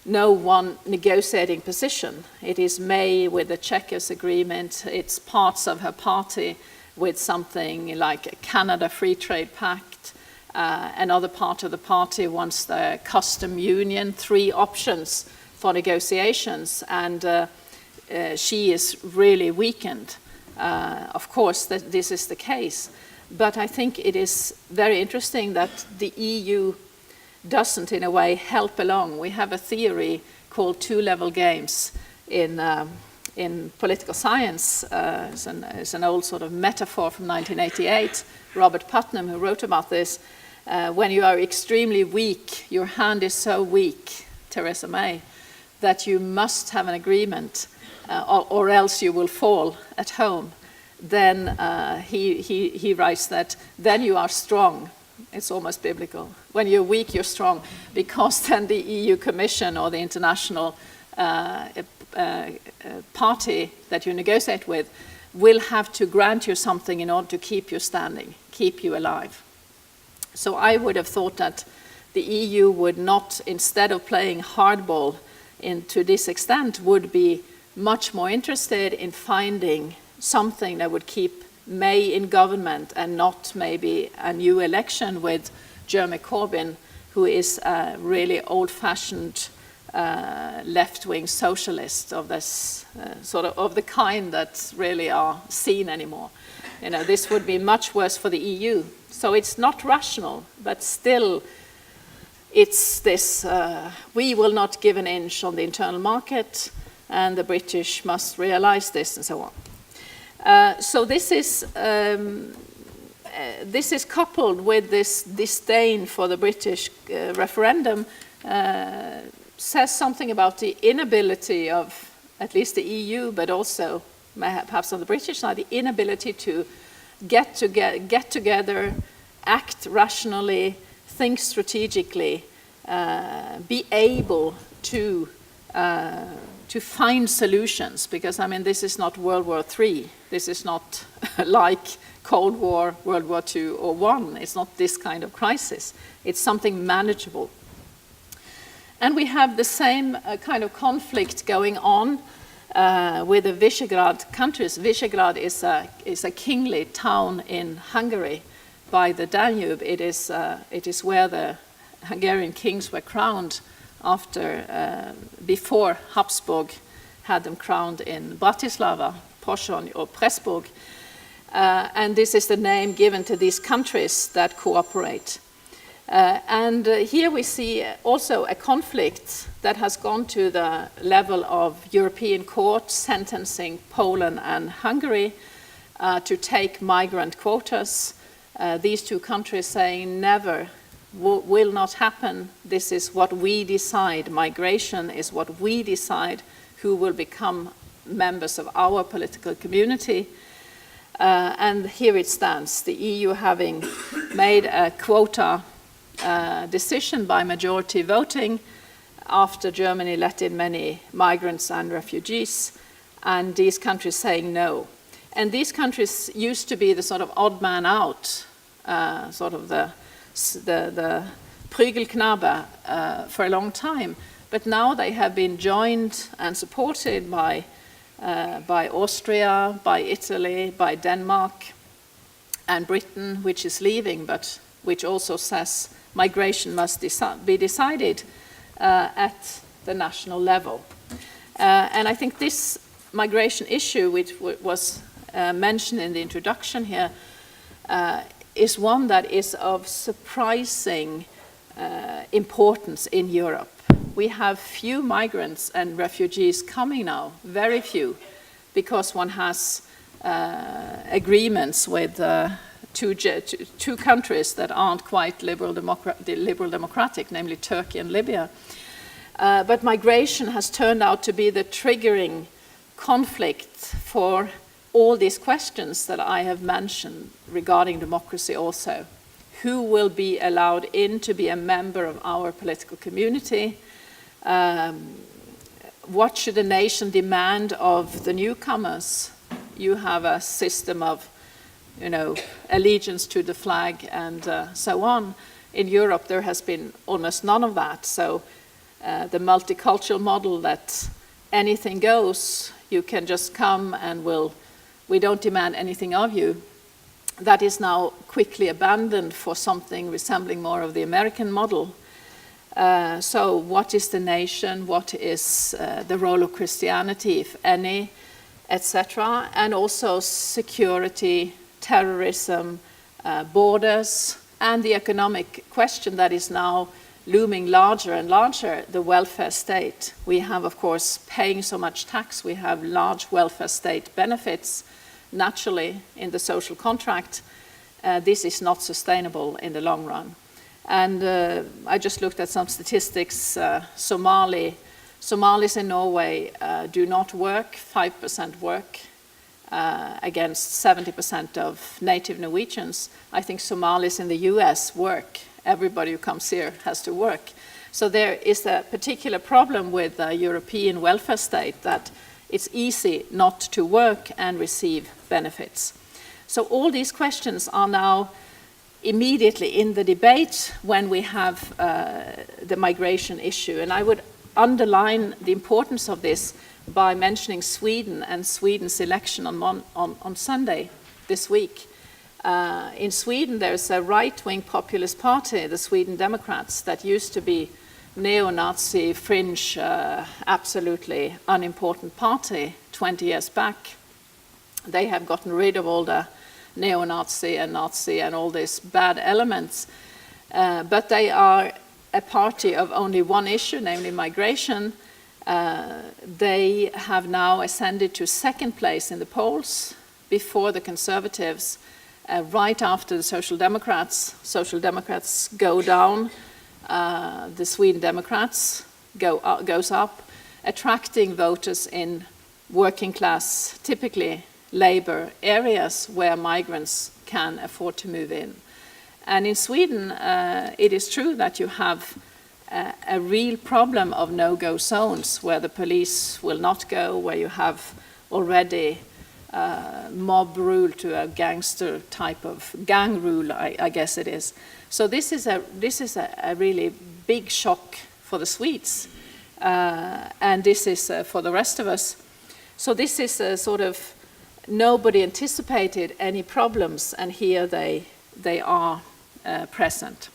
one negotiating position. It is May with the Chequers agreement. It's parts of her party with something like a Canada Free Trade Pact. Another part of the party wants the custom union, 3 options for negotiations, and she is really weakened. Of course, this is the case, but I think it is very interesting that the EU doesn't, in a way, help along. We have a theory called two-level games in political science. It's an old sort of metaphor from 1988. Robert Putnam, who wrote about this, when you are extremely weak, your hand is so weak, Theresa May, that you must have an agreement or else you will fall at home. Then he writes that then you are strong. It's almost biblical. When you're weak, you're strong, because then the EU Commission or the international party that you negotiate with will have to grant you something in order to keep you standing, keep you alive. So I would have thought that the EU would not, instead of playing hardball to this extent, would be much more interested in finding something that would keep May in government and not maybe a new election with Jeremy Corbyn, who is a really old-fashioned left-wing socialist of this of the kind that really are seen anymore. this would be much worse for the EU. So it's not rational, but still it's this, we will not give an inch on the internal market, and the British must realize this, and so on. So this is coupled with this disdain for the British referendum, says something about the inability of at least the EU, but also perhaps on the British side, the inability to get together, act rationally, think strategically, be able to find solutions. Because I mean, this is not World War III. This is not like Cold War, World War II, or I. It's not this kind of crisis. It's something manageable. And we have the same kind of conflict going on with the Visegrad countries. Visegrad is a kingly town in Hungary by the Danube. It is where the Hungarian kings were crowned before Habsburg had them crowned in Bratislava, Pozsony, or Pressburg. And this is the name given to these countries that cooperate. And here we see also a conflict that has gone to the level of European court sentencing Poland and Hungary to take migrant quotas. These two countries saying never, will not happen. This is what we decide. Migration is what we decide who will become members of our political community. And here it stands, the EU having made a quota decision by majority voting after Germany let in many migrants and refugees, and these countries saying no. And these countries used to be the sort of odd man out, sort of the Prügelknabe for a long time, but now they have been joined and supported by Austria, by Italy, by Denmark, and Britain, which is leaving, but which also says migration must be decided at the national level. And I think this migration issue, which was mentioned in the introduction here, is one that is of surprising importance in Europe. We have few migrants and refugees coming now, very few, because one has agreements with two countries that aren't quite liberal democratic, namely Turkey and Libya. But migration has turned out to be the triggering conflict for all these questions that I have mentioned regarding democracy also. Who will be allowed in to be a member of our political community? What should a nation demand of the newcomers? You have a system of allegiance to the flag and so on. In Europe, there has been almost none of that. So the multicultural model that anything goes, you can just come and we don't demand anything of you, that is now quickly abandoned for something resembling more of the American model. So what is the nation? What is the role of Christianity, if any, etc.? And also security, terrorism, borders, and the economic question that is now looming larger and larger, the welfare state. We have, of course, paying so much tax. We have large welfare state benefits naturally in the social contract. This is not sustainable in the long run. And I just looked at some statistics. Somalis in Norway do not work, 5% work, against 70% of native Norwegians. I think Somalis in the US work. Everybody who comes here has to work. So there is a particular problem with the European welfare state that it's easy not to work and receive benefits. So all these questions are now immediately in the debate when we have the migration issue. And I would underline the importance of this by mentioning Sweden and Sweden's election on Sunday this week. In Sweden, there's a right-wing populist party, the Sweden Democrats, that used to be neo-Nazi, fringe, absolutely unimportant party 20 years back. They have gotten rid of all the neo-Nazi and Nazi and all these bad elements. But they are a party of only one issue, namely migration. They have now ascended to second place in the polls before the Conservatives, right after the Social Democrats. Social Democrats go down, the Sweden Democrats goes up, attracting voters in working class, typically labor areas where migrants can afford to move in. And in Sweden, it is true that you have a real problem of no-go zones where the police will not go, where you have already mob rule to a gangster type of gang rule, I guess it is. So this is a really big shock for the Swedes, and this is for the rest of us. So this is a sort of, nobody anticipated any problems, and here they are present.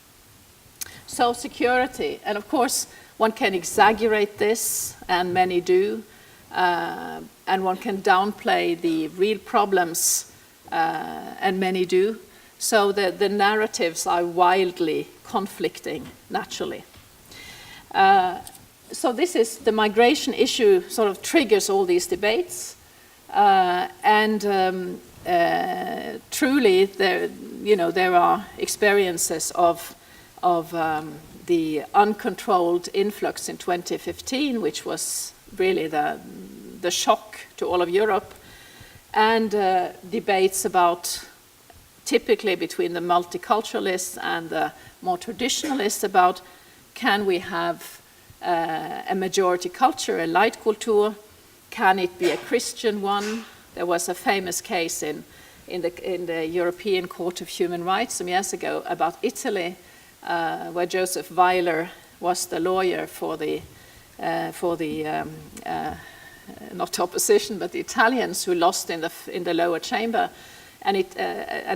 So security, and of course one can exaggerate this, and many do, and one can downplay the real problems, and many do. So the narratives are wildly conflicting, naturally. So this is the migration issue, sort of triggers all these debates, and truly there are experiences of the uncontrolled influx in 2015, which was really the shock to all of Europe, and debates about, typically between the multiculturalists and the more traditionalists, about can we have a majority culture, a light culture? Can it be a Christian one? There was a famous case in the European Court of Human Rights some years ago about Italy, where Joseph Weiler was the lawyer for the not opposition, but the Italians who lost in the lower chamber. And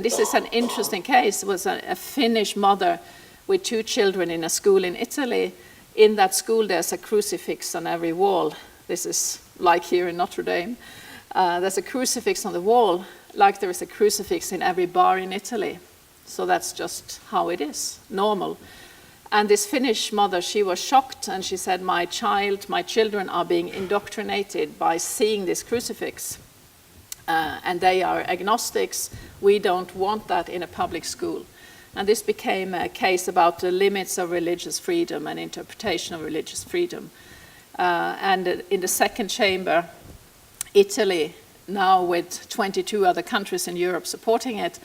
this is an interesting case. It was a Finnish mother with 2 children in a school in Italy. In that school, there's a crucifix on every wall. This is like here in Notre Dame. There's a crucifix on the wall, like there is a crucifix in every bar in Italy. So that's just how it is, normal. And this Finnish mother, she was shocked, and she said, my children are being indoctrinated by seeing this crucifix. And they are agnostics. We don't want that in a public school. And this became a case about the limits of religious freedom and interpretation of religious freedom. And in the second chamber, Italy, now with 22 other countries in Europe supporting it,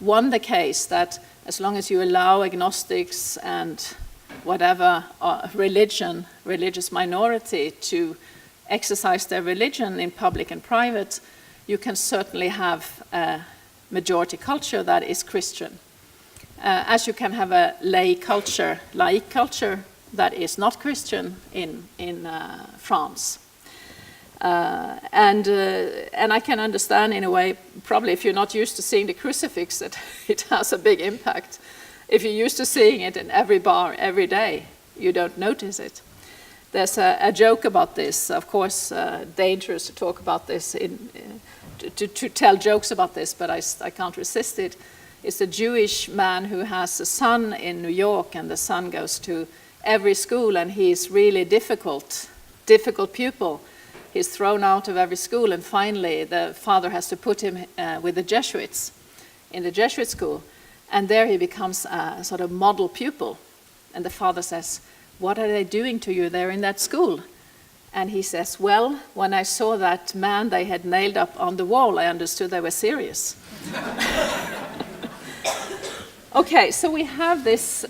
won the case that as long as you allow agnostics and whatever religious minority to exercise their religion in public and private, you can certainly have a majority culture that is Christian. As you can have a laïc culture that is not Christian in France. And I can understand in a way, probably if you're not used to seeing the crucifix, that it has a big impact. If you're used to seeing it in every bar every day, you don't notice it. There's a joke about this, of course, dangerous to talk about this, to tell jokes about this, but I can't resist it. It's a Jewish man who has a son in New York, and the son goes to every school, and he's really difficult pupil. He's thrown out of every school, and finally the father has to put him with the Jesuits in the Jesuit school, and there he becomes a sort of model pupil. And the father says, what are they doing to you there in that school? And he says, well, when I saw that man they had nailed up on the wall, I understood they were serious. Okay, so we have this,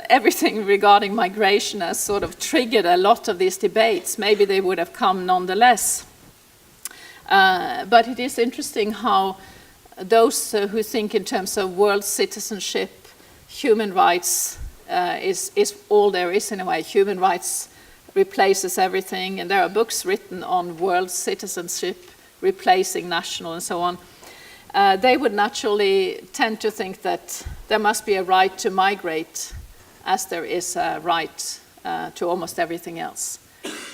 everything regarding migration has sort of triggered a lot of these debates. Maybe they would have come nonetheless. But it is interesting how those who think in terms of world citizenship, human rights is all there is in a way. Human rights replaces everything, and there are books written on world citizenship, replacing national and so on. They would naturally tend to think that there must be a right to migrate as there is a right to almost everything else.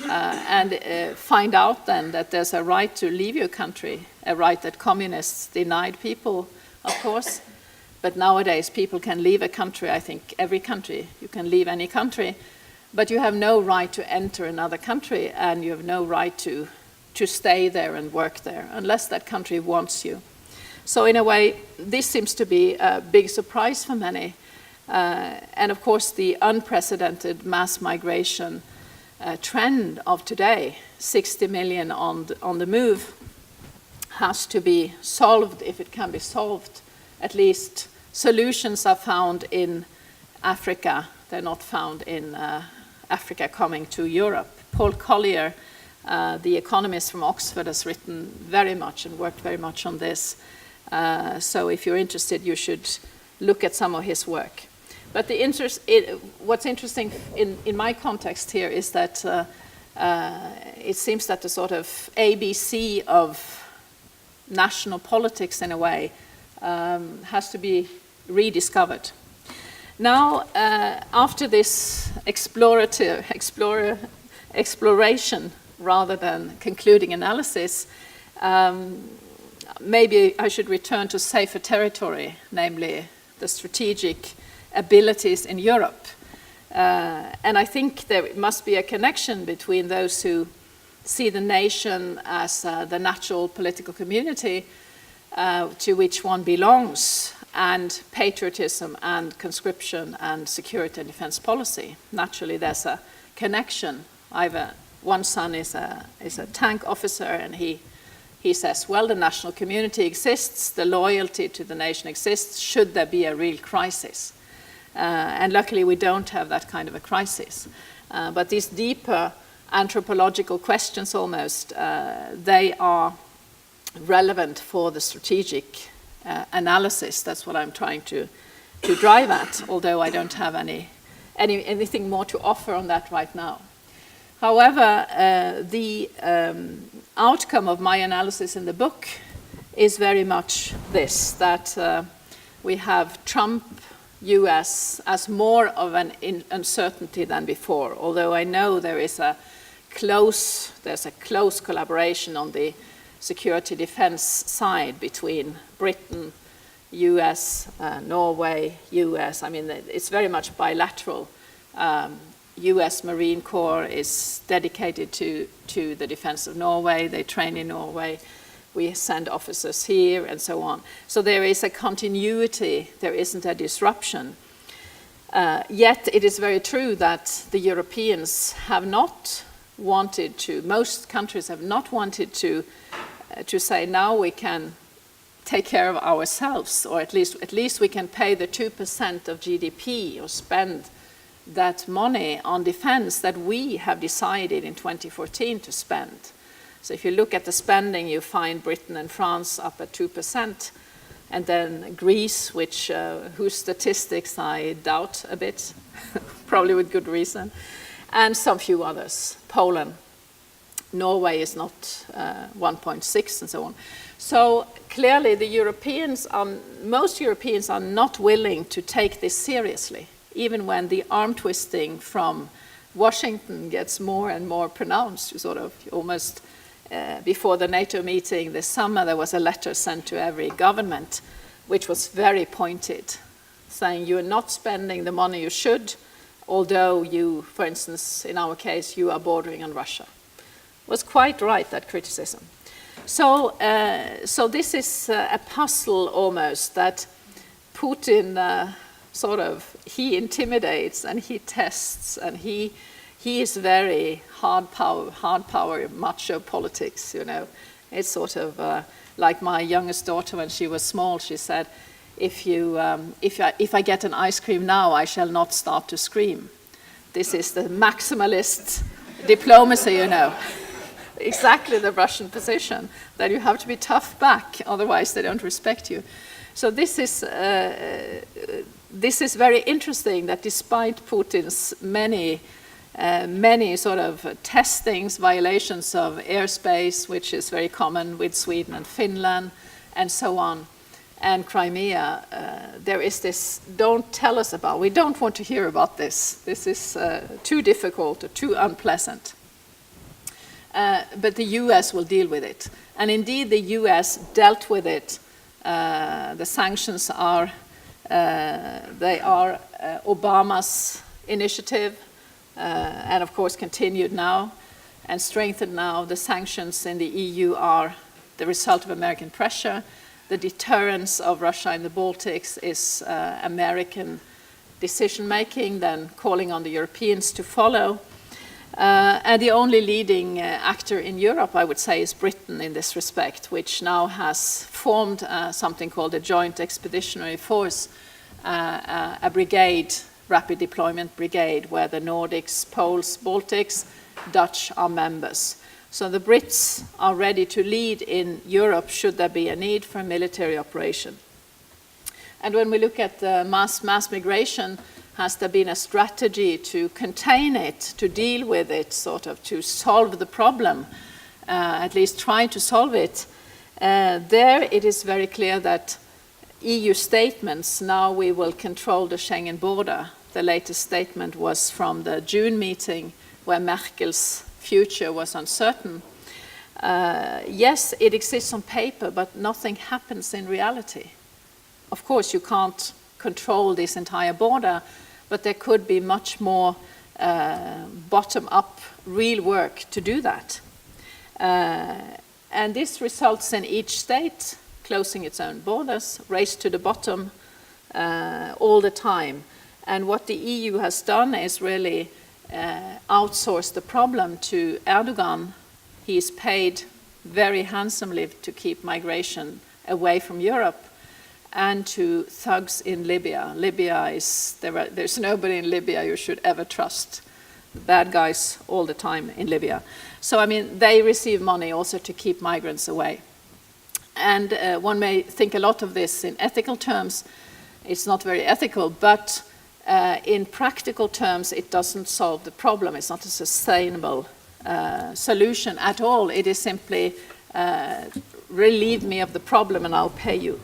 and find out then that there's a right to leave your country, a right that communists denied people, of course. But nowadays people can leave a country, I think every country, you can leave any country, but you have no right to enter another country, and you have no right to stay there and work there unless that country wants you. So in a way, this seems to be a big surprise for many. And of course, the unprecedented mass migration trend of today, 60 million on the move, has to be solved. If it can be solved, at least solutions are found in Africa. They're not found in Africa coming to Europe. Paul Collier, the economist from Oxford, has written very much and worked very much on this. So if you're interested, you should look at some of his work. But what's interesting in my context here is that it seems that the sort of ABC of national politics, in a way, has to be rediscovered. Now, after this exploration rather than concluding analysis, maybe I should return to safer territory, namely the strategic abilities in Europe. And I think there must be a connection between those who see the nation as the natural political community to which one belongs, and patriotism and conscription and security and defense policy. Naturally, there's a connection. One son is a tank officer, and he says, well, the national community exists, the loyalty to the nation exists, should there be a real crisis. And luckily, we don't have that kind of a crisis. But these deeper anthropological questions almost, they are relevant for the strategic analysis. That's what I'm trying to drive at, although I don't have anything more to offer on that right now. However, the outcome of my analysis in the book is very much this, that we have Trump, US, as more of an uncertainty than before, although I know there's a close collaboration on the security defense side between Britain, US, Norway, US. I mean, it's very much bilateral. US Marine Corps is dedicated to the defense of Norway. They train in Norway. We send officers here and so on. So there is a continuity. There isn't a disruption. Yet it is very true that the Europeans have not wanted to, most countries have not wanted to say now we can take care of ourselves, or at least we can pay the 2% of GDP or spend that money on defense that we have decided in 2014 to spend. So if you look at the spending, you find Britain and France up at 2%, and then Greece, whose statistics I doubt a bit, probably with good reason, and some few others. Poland, Norway is not 1.6, and so on. So clearly most Europeans are not willing to take this seriously, even when the arm twisting from Washington gets more and more pronounced. You sort of almost, before the NATO meeting this summer, there was a letter sent to every government, which was very pointed, saying you're not spending the money you should, although you, for instance, in our case, you are bordering on Russia. It was quite right, that criticism. So this is a puzzle almost, that Putin he intimidates and he tests, and he is very hard power, macho politics, you know. It's sort of like my youngest daughter when she was small, she said, if I get an ice cream now, I shall not start to scream. This is the maximalist diplomacy, you know. Exactly the Russian position, that you have to be tough back, otherwise they don't respect you. So this is very interesting, that despite Putin's many sort of testings, violations of airspace, which is very common with Sweden and Finland, and so on, and Crimea, there is this, don't tell us about, we don't want to hear about this. This is too difficult or too unpleasant. but the US will deal with it. And indeed, the US dealt with it. The sanctions are, Obama's initiative, and of course continued now and strengthened now. The sanctions in the EU are the result of American pressure. The deterrence of Russia in the Baltics is American decision-making, then calling on the Europeans to follow. And the only leading actor in Europe, I would say, is Britain in this respect, which now has formed something called a Joint Expeditionary Force, a brigade, rapid deployment brigade, where the Nordics, Poles, Baltics, Dutch are members. So the Brits are ready to lead in Europe should there be a need for a military operation. And when we look at the mass migration, has there been a strategy to contain it, to deal with it, sort of to solve the problem, at least try to solve it? There it is very clear that EU statements, now we will control the Schengen border. The latest statement was from the June meeting where Merkel's future was uncertain. Yes, it exists on paper, but nothing happens in reality. Of course, you can't control this entire border, but there could be much more bottom-up real work to do that. And this results in each state closing its own borders, race to the bottom all the time. And what the EU has done is really outsource the problem to Erdogan. He is paid very handsomely to keep migration away from Europe, and to thugs in Libya. Libya is, there's nobody in Libya you should ever trust. The bad guys all the time in Libya. So, I mean, they receive money also to keep migrants away. And one may think a lot of this in ethical terms. It's not very ethical, but in practical terms, it doesn't solve the problem. It's not a sustainable solution at all. It is simply relieve me of the problem and I'll pay you.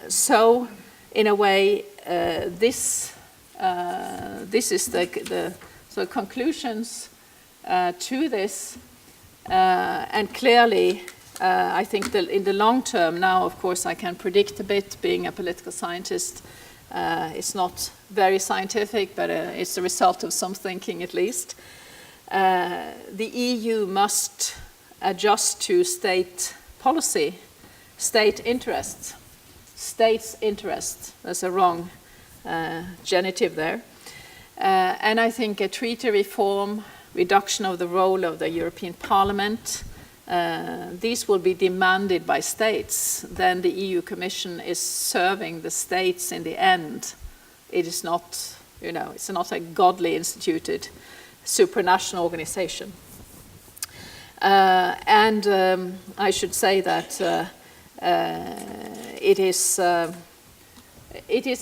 So, in a way, this is the so conclusions to this, and clearly, I think that in the long term, now of course I can predict a bit, being a political scientist. It's not very scientific, but it's the result of some thinking at least. The EU must adjust to state policy, state interests, state's interest. There's a wrong genitive there. And I think a treaty reform, reduction of the role of the European Parliament, these will be demanded by states. Then the EU Commission is serving the states in the end. It is not, it's not a godly instituted supranational organization. And I should say that it is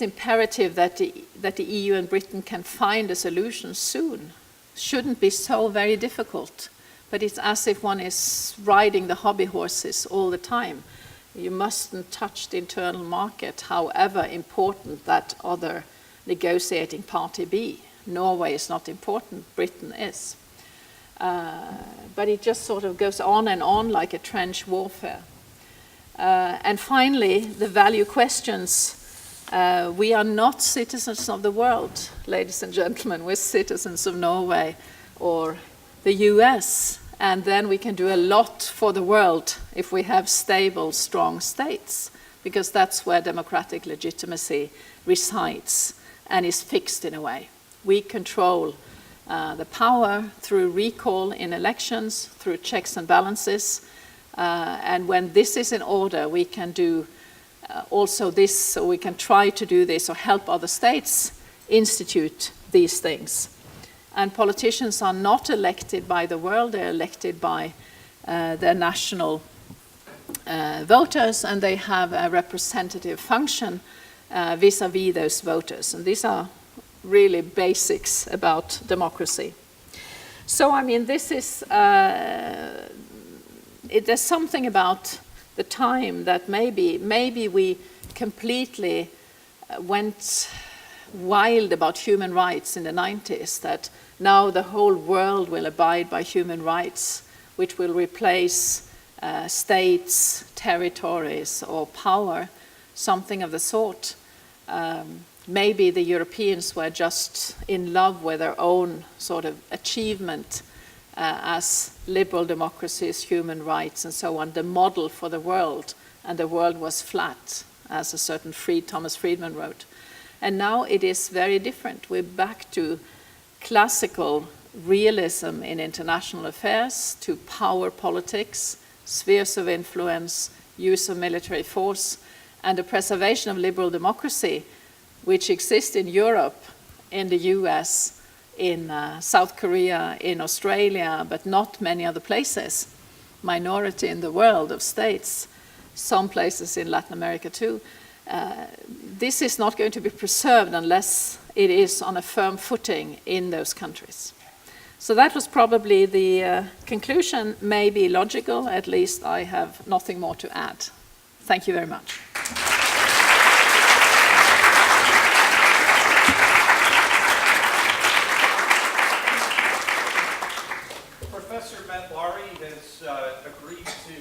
imperative that the EU and Britain can find a solution soon. Shouldn't be so very difficult, but it's as if one is riding the hobby horses all the time. You mustn't touch the internal market, however important that other negotiating party be. Norway is not important, Britain is. But it just sort of goes on and on like a trench warfare. And finally, the value questions. We are not citizens of the world, ladies and gentlemen. We're citizens of Norway or the US. And then we can do a lot for the world if we have stable, strong states, because that's where democratic legitimacy resides and is fixed in a way. We control the power through recall in elections, through checks and balances. And when this is in order, we can do also this, so we can try to do this or help other states institute these things. And politicians are not elected by the world, they're elected by their national voters, and they have a representative function vis-à-vis those voters. And these are really basics about democracy. So, I mean, this is, there's something about the time that maybe we completely went wild about human rights in the 90s, that now the whole world will abide by human rights, which will replace states, territories, or power, something of the sort. Maybe the Europeans were just in love with their own sort of achievement as liberal democracies, human rights, and so on, the model for the world, and the world was flat, as a certain Thomas Friedman wrote. And now it is very different. We're back to classical realism in international affairs, to power politics, spheres of influence, use of military force, and the preservation of liberal democracy, which exists in Europe, in the US, in South Korea, in Australia, but not many other places. Minority in the world of states, some places in Latin America too. This is not going to be preserved unless it is on a firm footing in those countries. So that was probably the conclusion, may be logical, at least I have nothing more to add. Thank you very much. Professor Matláry has agreed to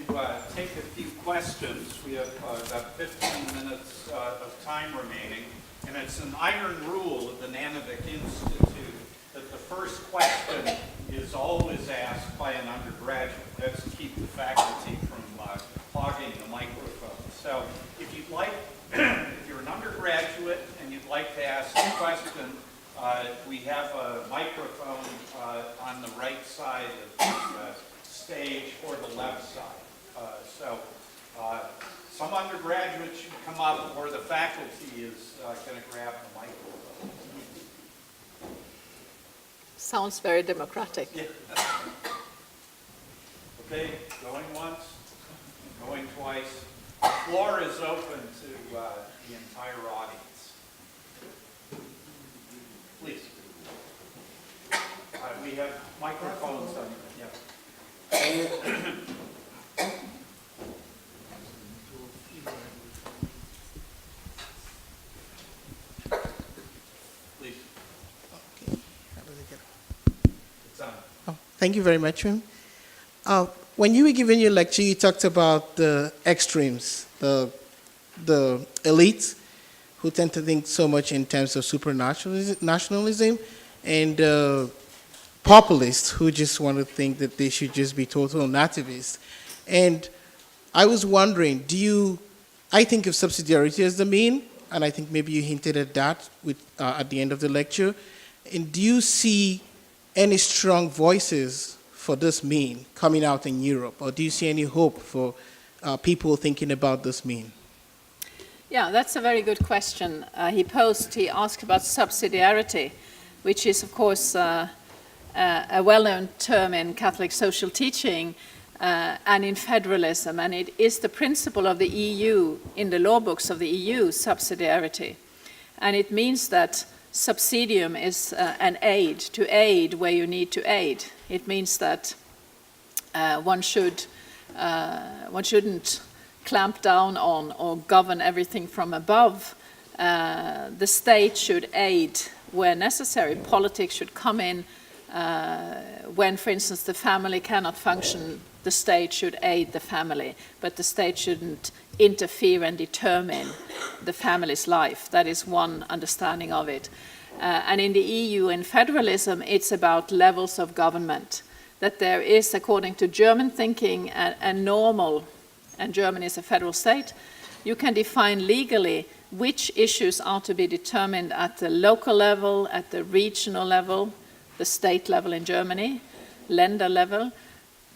take a few questions. We have about 15 minutes of time remaining, and it's an iron rule of the Nanovic Institute that the first question is always asked by an undergraduate. That's to keep the faculty from hogging the microphone. So if you'd like, if you're an undergraduate and you'd like to ask a question, we have a microphone on the right side of the stage or the left side. So some undergraduates should come up, or the faculty is going to grab the microphone. Sounds very democratic. Yeah. Okay, going once, going twice. The floor is open to the entire audience. Please. We have microphones on. Yeah. Please. Okay. How does it get? It's on. Oh, thank you very much, ma'am. When you were giving your lecture, you talked about the extremes, the elites who tend to think so much in terms of supranationalism, and populists who just want to think that they should just be total nativists. And I was wondering, I think of subsidiarity as the mean, and I think maybe you hinted at that at the end of the lecture. And do you see any strong voices for this mean coming out in Europe, or do you see any hope for people thinking about this mean? Yeah, that's a very good question. He asked about subsidiarity, which is, of course, a well-known term in Catholic social teaching and in federalism, and it is the principle of the EU, in the law books of the EU, subsidiarity. And it means that subsidium is an aid, to aid where you need to aid. It means that one shouldn't clamp down on or govern everything from above. The state should aid where necessary. Politics should come in when, for instance, the family cannot function. The state should aid the family, but the state shouldn't interfere and determine the family's life. That is one understanding of it. And in the EU, in federalism, it's about levels of government. That there is, according to German thinking, a normal, and Germany is a federal state, you can define legally which issues are to be determined at the local level, at the regional level, the state level in Germany, Länder level,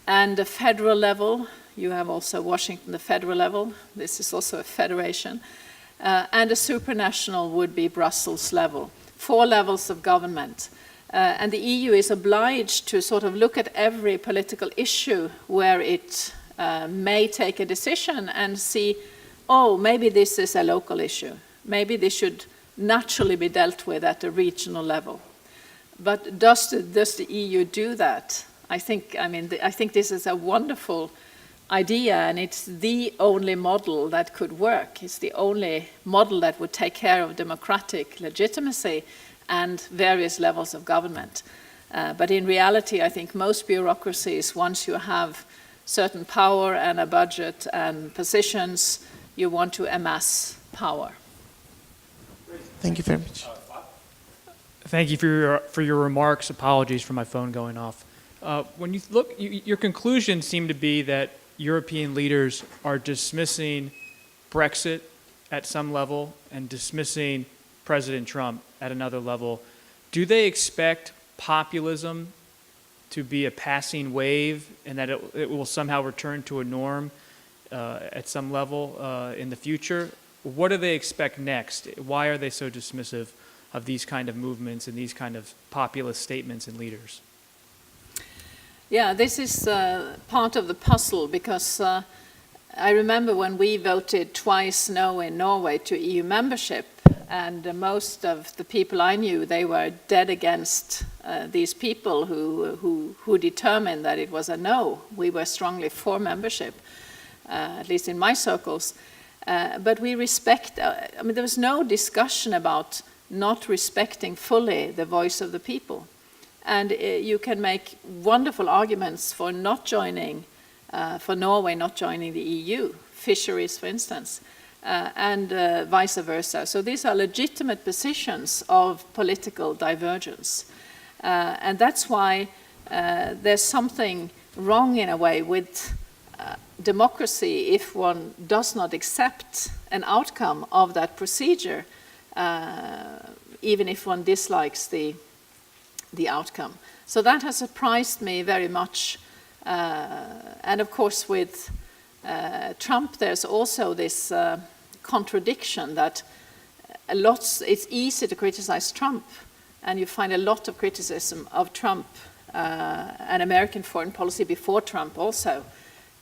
and the federal level. You have also Washington, the federal level. This is also a federation. And the supranational would be Brussels level. 4 levels of government. And the EU is obliged to sort of look at every political issue where it may take a decision and see, oh, maybe this is a local issue. Maybe this should naturally be dealt with at the regional level. But does the EU do that? I think this is a wonderful idea, and it's the only model that could work. It's the only model that would take care of democratic legitimacy and various levels of government. But in reality, I think most bureaucracies, once you have certain power and a budget and positions, you want to amass power. Thank you very much. Thank you for your remarks. Apologies for my phone going off. When you look, your conclusions seem to be that European leaders are dismissing Brexit at some level and dismissing President Trump at another level. Do they expect populism to be a passing wave and that it will somehow return to a norm at some level in the future? What do they expect next? Why are they so dismissive of these kind of movements and these kind of populist statements and leaders? Yeah, this is part of the puzzle, because I remember when we voted twice no in Norway to EU membership, and most of the people I knew, they were dead against these people who determined that it was a no. We were strongly for membership, at least in my circles. But we respect, I mean, there was no discussion about not respecting fully the voice of the people. And you can make wonderful arguments for not joining, for Norway not joining the EU, fisheries, for instance, and vice versa. So these are legitimate positions of political divergence. And that's why there's something wrong in a way with democracy if one does not accept an outcome of that procedure, even if one dislikes the outcome. So that has surprised me very much. And of course with Trump there's also this contradiction that it's easy to criticize Trump, and you find a lot of criticism of Trump and American foreign policy before Trump also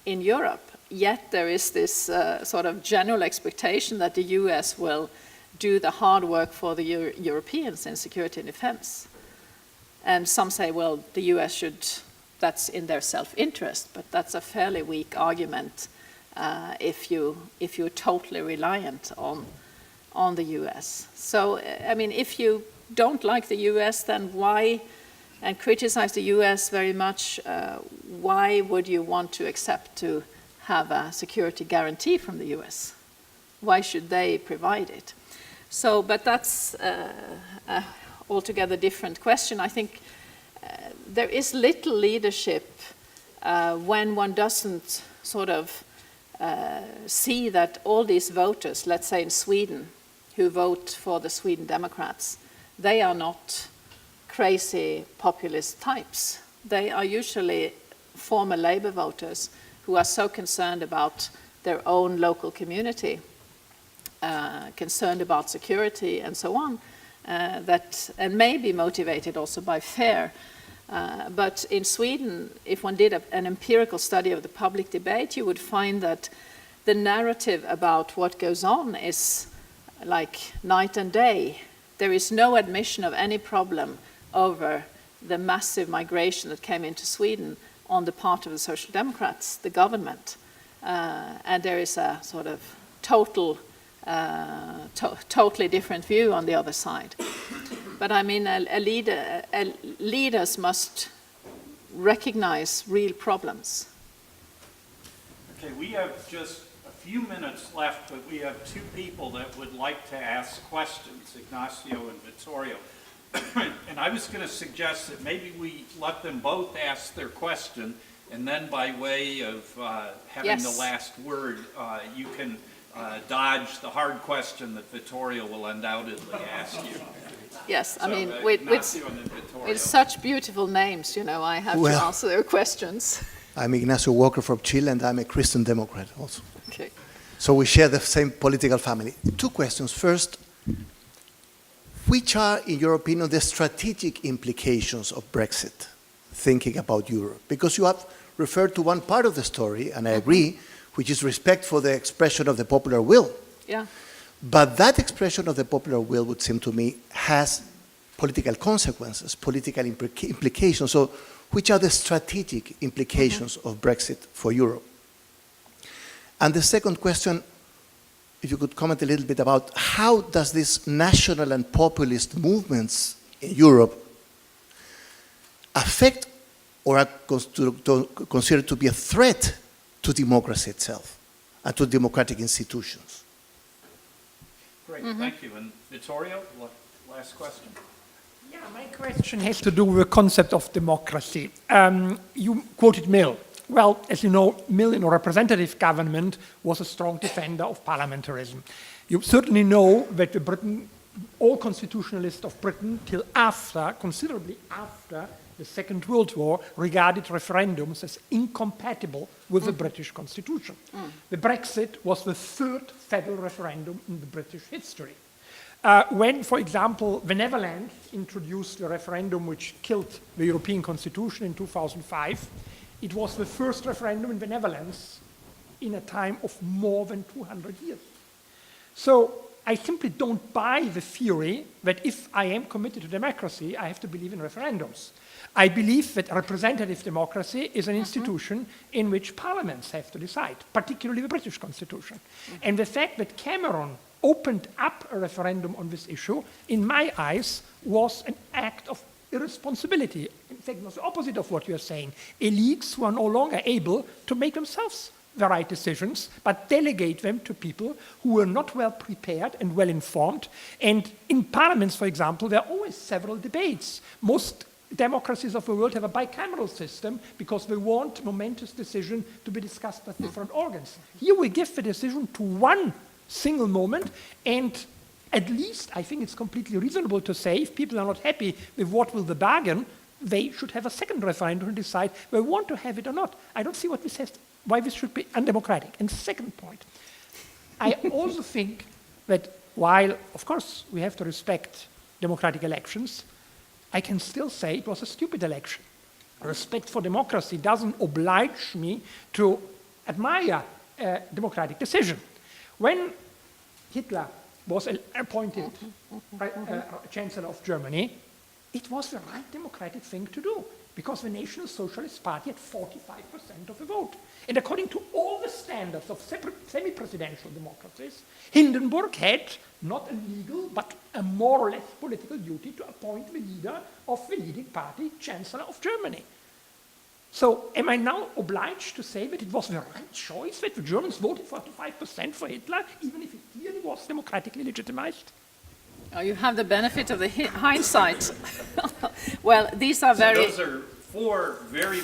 in Europe. Yet there is this sort of general expectation that the US will do the hard work for the Europeans in security and defense. And some say, well, the US should, that's in their self-interest, but that's a fairly weak argument if you're totally reliant on the US. So, I mean, if you don't like the US, then why, and criticize the US very much, why would you want to accept to have a security guarantee from the US? Why should they provide it? So, but that's a altogether different question. I think there is little leadership when one doesn't sort of see that all these voters, let's say in Sweden, who vote for the Sweden Democrats, they are not crazy populist types. They are usually former Labour voters who are so concerned about their own local community, concerned about security and so on, and may be motivated also by fear. But in Sweden, if one did an empirical study of the public debate, you would find that the narrative about what goes on is like night and day. There is no admission of any problem over the massive migration that came into Sweden on the part of the Social Democrats, the government. And there is a sort of totally different view on the other side. But I mean, leaders must recognize real problems. Okay, we have just a few minutes left, but we have two people that would like to ask questions, Ignacio and Vittorio. And I was going to suggest that maybe we let them both ask their question, and then by way of having the last word, you can dodge the hard question that Vittorio will undoubtedly ask you. Yes, So, I mean, Ignacio and then Vittorio. with such beautiful names, you know, I have to answer their questions. I'm Ignacio Walker from Chile, and I'm a Christian Democrat also. Okay. So we share the same political family. Two questions. First, which are, in your opinion, the strategic implications of Brexit, thinking about Europe? Because you have referred to one part of the story, and I agree, which is respect for the expression of the popular will. Yeah. But that expression of the popular will, would seem to me, has political consequences, political implications. So which are the strategic implications of Brexit for Europe? And the second question, if you could comment a little bit about how does this national and populist movements in Europe affect or are considered to be a threat to democracy itself and to democratic institutions? Great, thank you. And Vittorio, last question. Yeah, my question has to do with the concept of democracy. You quoted Mill. Well, as you know, Mill in a representative government was a strong defender of parliamentarism. You certainly know that all constitutionalists of Britain, till after, considerably after the Second World War, regarded referendums as incompatible with the British Constitution. The Brexit was the third federal referendum in the British history. When, for example, the Netherlands introduced the referendum which killed the European Constitution in 2005, it was the first referendum in the Netherlands in a time of more than 200 years. So I simply don't buy the theory that if I am committed to democracy, I have to believe in referendums. I believe that representative democracy is an institution in which parliaments have to decide, particularly the British Constitution. And the fact that Cameron opened up a referendum on this issue, in my eyes, was an act of irresponsibility. In fact, it was the opposite of what you're saying. Elites who are no longer able to make themselves the right decisions, but delegate them to people who were not well prepared and well informed. And in parliaments, for example, there are always several debates. Most democracies of the world have a bicameral system because they want momentous decision to be discussed by different organs. Here we give the decision to one single moment, and at least I think it's completely reasonable to say if people are not happy with what will the bargain, they should have a second referendum and decide whether they want to have it or not. I don't see what this has, why this should be undemocratic. And second point, I also think that while, of course, we have to respect democratic elections, I can still say it was a stupid election. Respect for democracy doesn't oblige me to admire a democratic decision. When Hitler was appointed Chancellor of Germany, it was the right democratic thing to do because the National Socialist Party had 45% of the vote. And according to all the standards of semi-presidential democracies, Hindenburg had not a legal but a more or less political duty to appoint the leader of the leading party, Chancellor of Germany. So am I now obliged to say that it was the right choice that the Germans voted 45% for Hitler, even if it clearly was democratically legitimized? Oh, you have the benefit of the hindsight. Well, these are Those are four very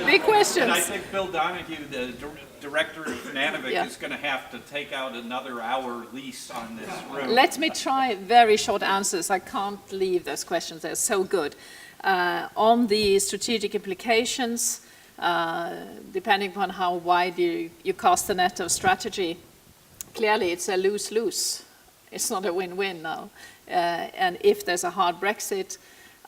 big questions. And I think Bill Donahue, the director of Nanovic, is going to have to take out another hour lease on this room. Let me try very short answers. I can't leave those questions. They're so good. On the strategic implications, depending upon how wide you cast the net of strategy, clearly it's a lose-lose. It's not a win-win now. And if there's a hard Brexit,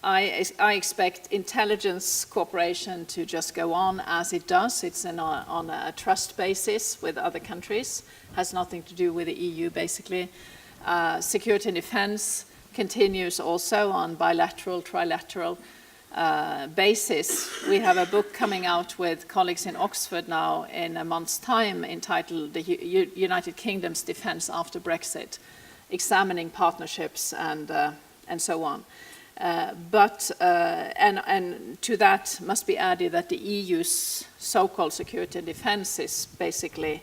I expect intelligence cooperation to just go on as it does. It's on a trust basis with other countries. Has nothing to do with the EU, basically. Security and defense continues also on bilateral, trilateral basis. We have a book coming out with colleagues in Oxford now in a month's time entitled The United Kingdom's Defense After Brexit, examining partnerships and so on. And to that must be added that the EU's so-called security and defense is basically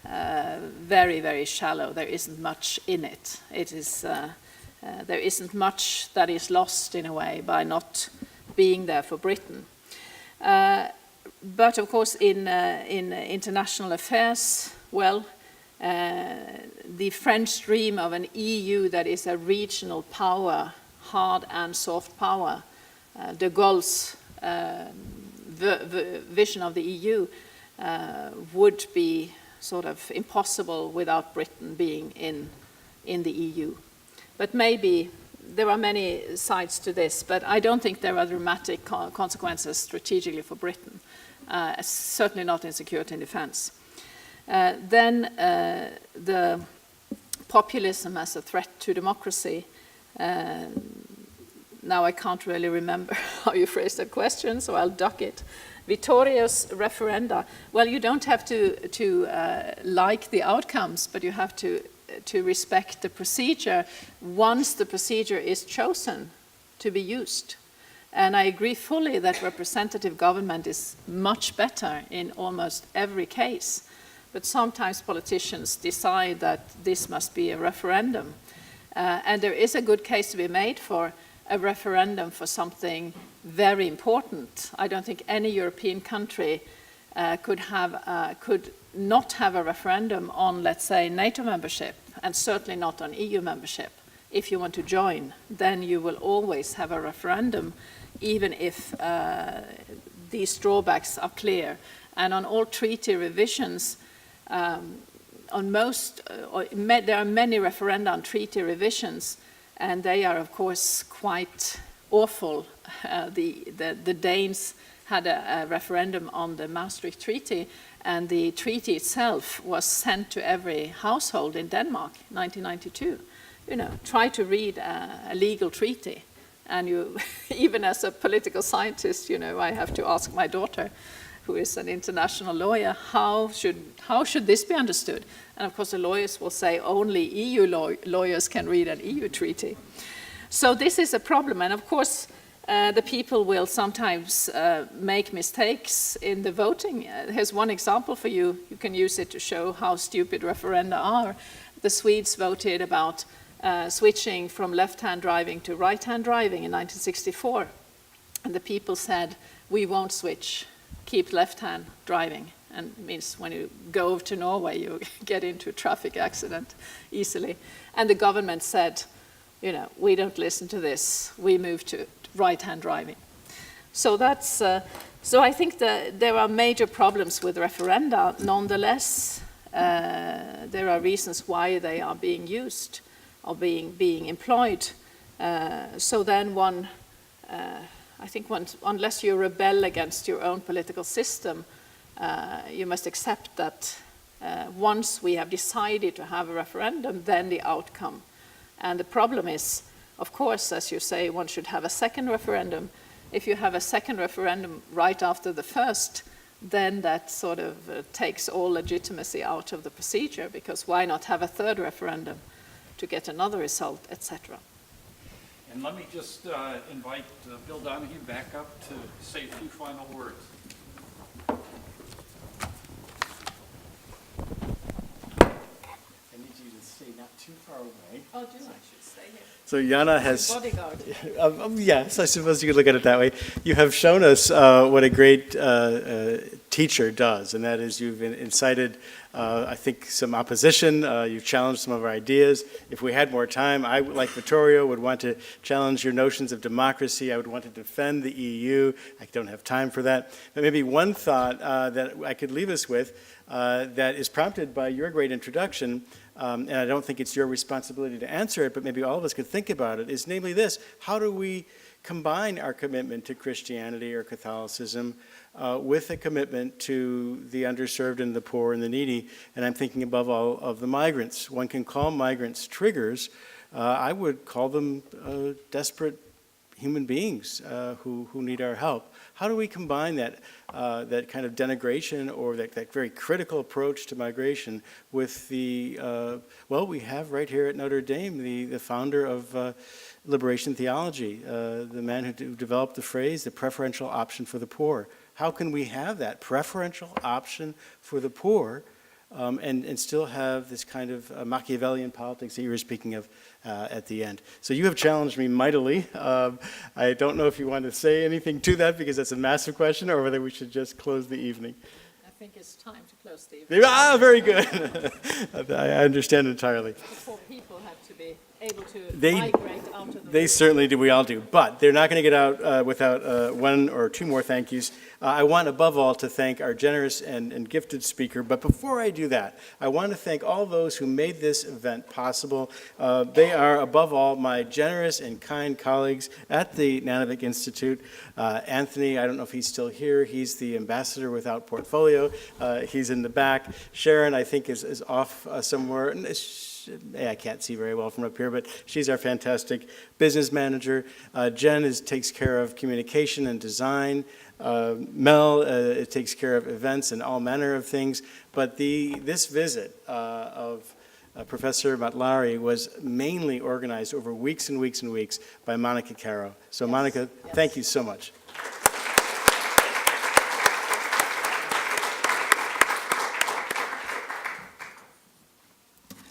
very, very shallow. There isn't much in it. It is, there isn't much that is lost in a way by not being there for Britain. But of course in international affairs, well, the French dream of an EU that is a regional power, hard and soft power, de Gaulle's vision of the EU would be sort of impossible without Britain being in the EU. But maybe there are many sides to this, but I don't think there are dramatic consequences strategically for Britain, certainly not in security and defense. Then the populism as a threat to democracy. Now I can't really remember how you phrased the question, so I'll duck it. Victorious referenda. Well, you don't have to like the outcomes, but you have to respect the procedure once the procedure is chosen to be used. And I agree fully that representative government is much better in almost every case. But sometimes politicians decide that this must be a referendum. And there is a good case to be made for a referendum for something very important. I don't think any European country could not have a referendum on, let's say, NATO membership, and certainly not on EU membership. If you want to join, then you will always have a referendum, even if these drawbacks are clear. And on all treaty revisions, there are many referenda on treaty revisions, and they are, of course, quite awful. The Danes had a referendum on the Maastricht Treaty, and the treaty itself was sent to every household in Denmark in 1992. You know, try to read a legal treaty, and you, even as a political scientist, you know, I have to ask my daughter, who is an international lawyer, how should this be understood? And of course the lawyers will say only EU lawyers can read an EU treaty. So this is a problem, and of course the people will sometimes make mistakes in the voting. Here's one example for you. You can use it to show how stupid referenda are. The Swedes voted about switching from left-hand driving to right-hand driving in 1964. And the people said, we won't switch, keep left-hand driving. And it means when you go over to Norway, you get into a traffic accident easily. And the government said, you know, we don't listen to this, we move to right-hand driving. So that's, so I think that there are major problems with referenda. Nonetheless, there are reasons why they are being used or being employed. So then I think unless you rebel against your own political system, you must accept that once we have decided to have a referendum, then the outcome. And the problem is, of course, as you say, one should have a second referendum. If you have a second referendum right after the first, then that sort of takes all legitimacy out of the procedure, because why not have a third referendum to get another result, etc. And let me just invite Bill Donahue back up to say a few final words. I need you to stay not too far away. Oh, do I should stay here? So Janne has... Bodyguard. yes, I suppose you could look at it that way. You have shown us what a great teacher does, and that is you've incited, I think, some opposition. You've challenged some of our ideas. If we had more time, I, like Vittorio, would want to challenge your notions of democracy. I would want to defend the EU. I don't have time for that. But maybe one thought that I could leave us with that is prompted by your great introduction, and I don't think it's your responsibility to answer it, but maybe all of us could think about it, is namely this: how do we combine our commitment to Christianity or Catholicism with a commitment to the underserved and the poor and the needy? And I'm thinking above all of the migrants. One can call migrants triggers. I would call them desperate human beings who need our help. How do we combine that kind of denigration or that very critical approach to migration with the, well, we have right here at Notre Dame the founder of liberation theology, the man who developed the phrase, the preferential option for the poor. How can we have that preferential option for the poor and still have this kind of Machiavellian politics that you were speaking of at the end? So you have challenged me mightily. I don't know if you want to say anything to that, because that's a massive question, or whether we should just close the evening. I think it's time to close the evening. Ah, very good. I understand entirely. The poor people have to be able to They- migrate out of the They certainly do, we all do, but they're not going to get out without one or two more thank yous. I want above all to thank our generous and gifted speaker, but before I do that, I want to thank all those who made this event possible. They are above all my generous and kind colleagues at the Nanovic Institute. Anthony, I don't know if he's still here, he's the ambassador without portfolio, he's in the back. Sharon, I think, is off somewhere. I can't see very well from up here, but she's our fantastic business manager. Jen takes care of communication and design. Mel. It takes care of events and all manner of things. But this visit of Professor Matláry was mainly organized over weeks and weeks and weeks by Monica Caro. So Monica, thank you so much.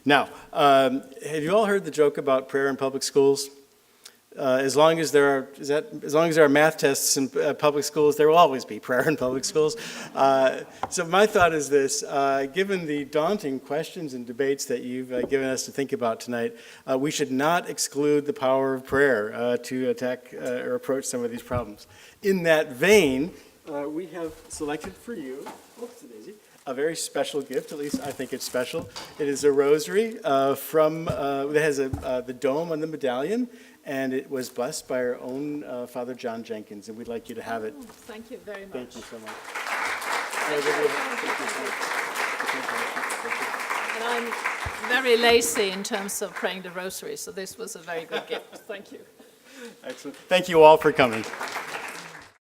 Now, have you all heard the joke about prayer in public schools? As long as there are math tests in public schools, there will always be prayer in public schools. So my thought is this: given the daunting questions and debates that you've given us to think about tonight, we should not exclude the power of prayer to attack or approach some of these problems. In that vein, we have selected for you. Whoopsie-daisy. A very special gift, at least I think it's special. It is a rosary that has the dome on the medallion, and it was blessed by our own Father John Jenkins, and we'd like you to have it. Oh, thank you very much. Thank you so much. And I'm very lazy in terms of praying the rosary, so this was a very good gift. Thank you. Excellent. Thank you all for coming.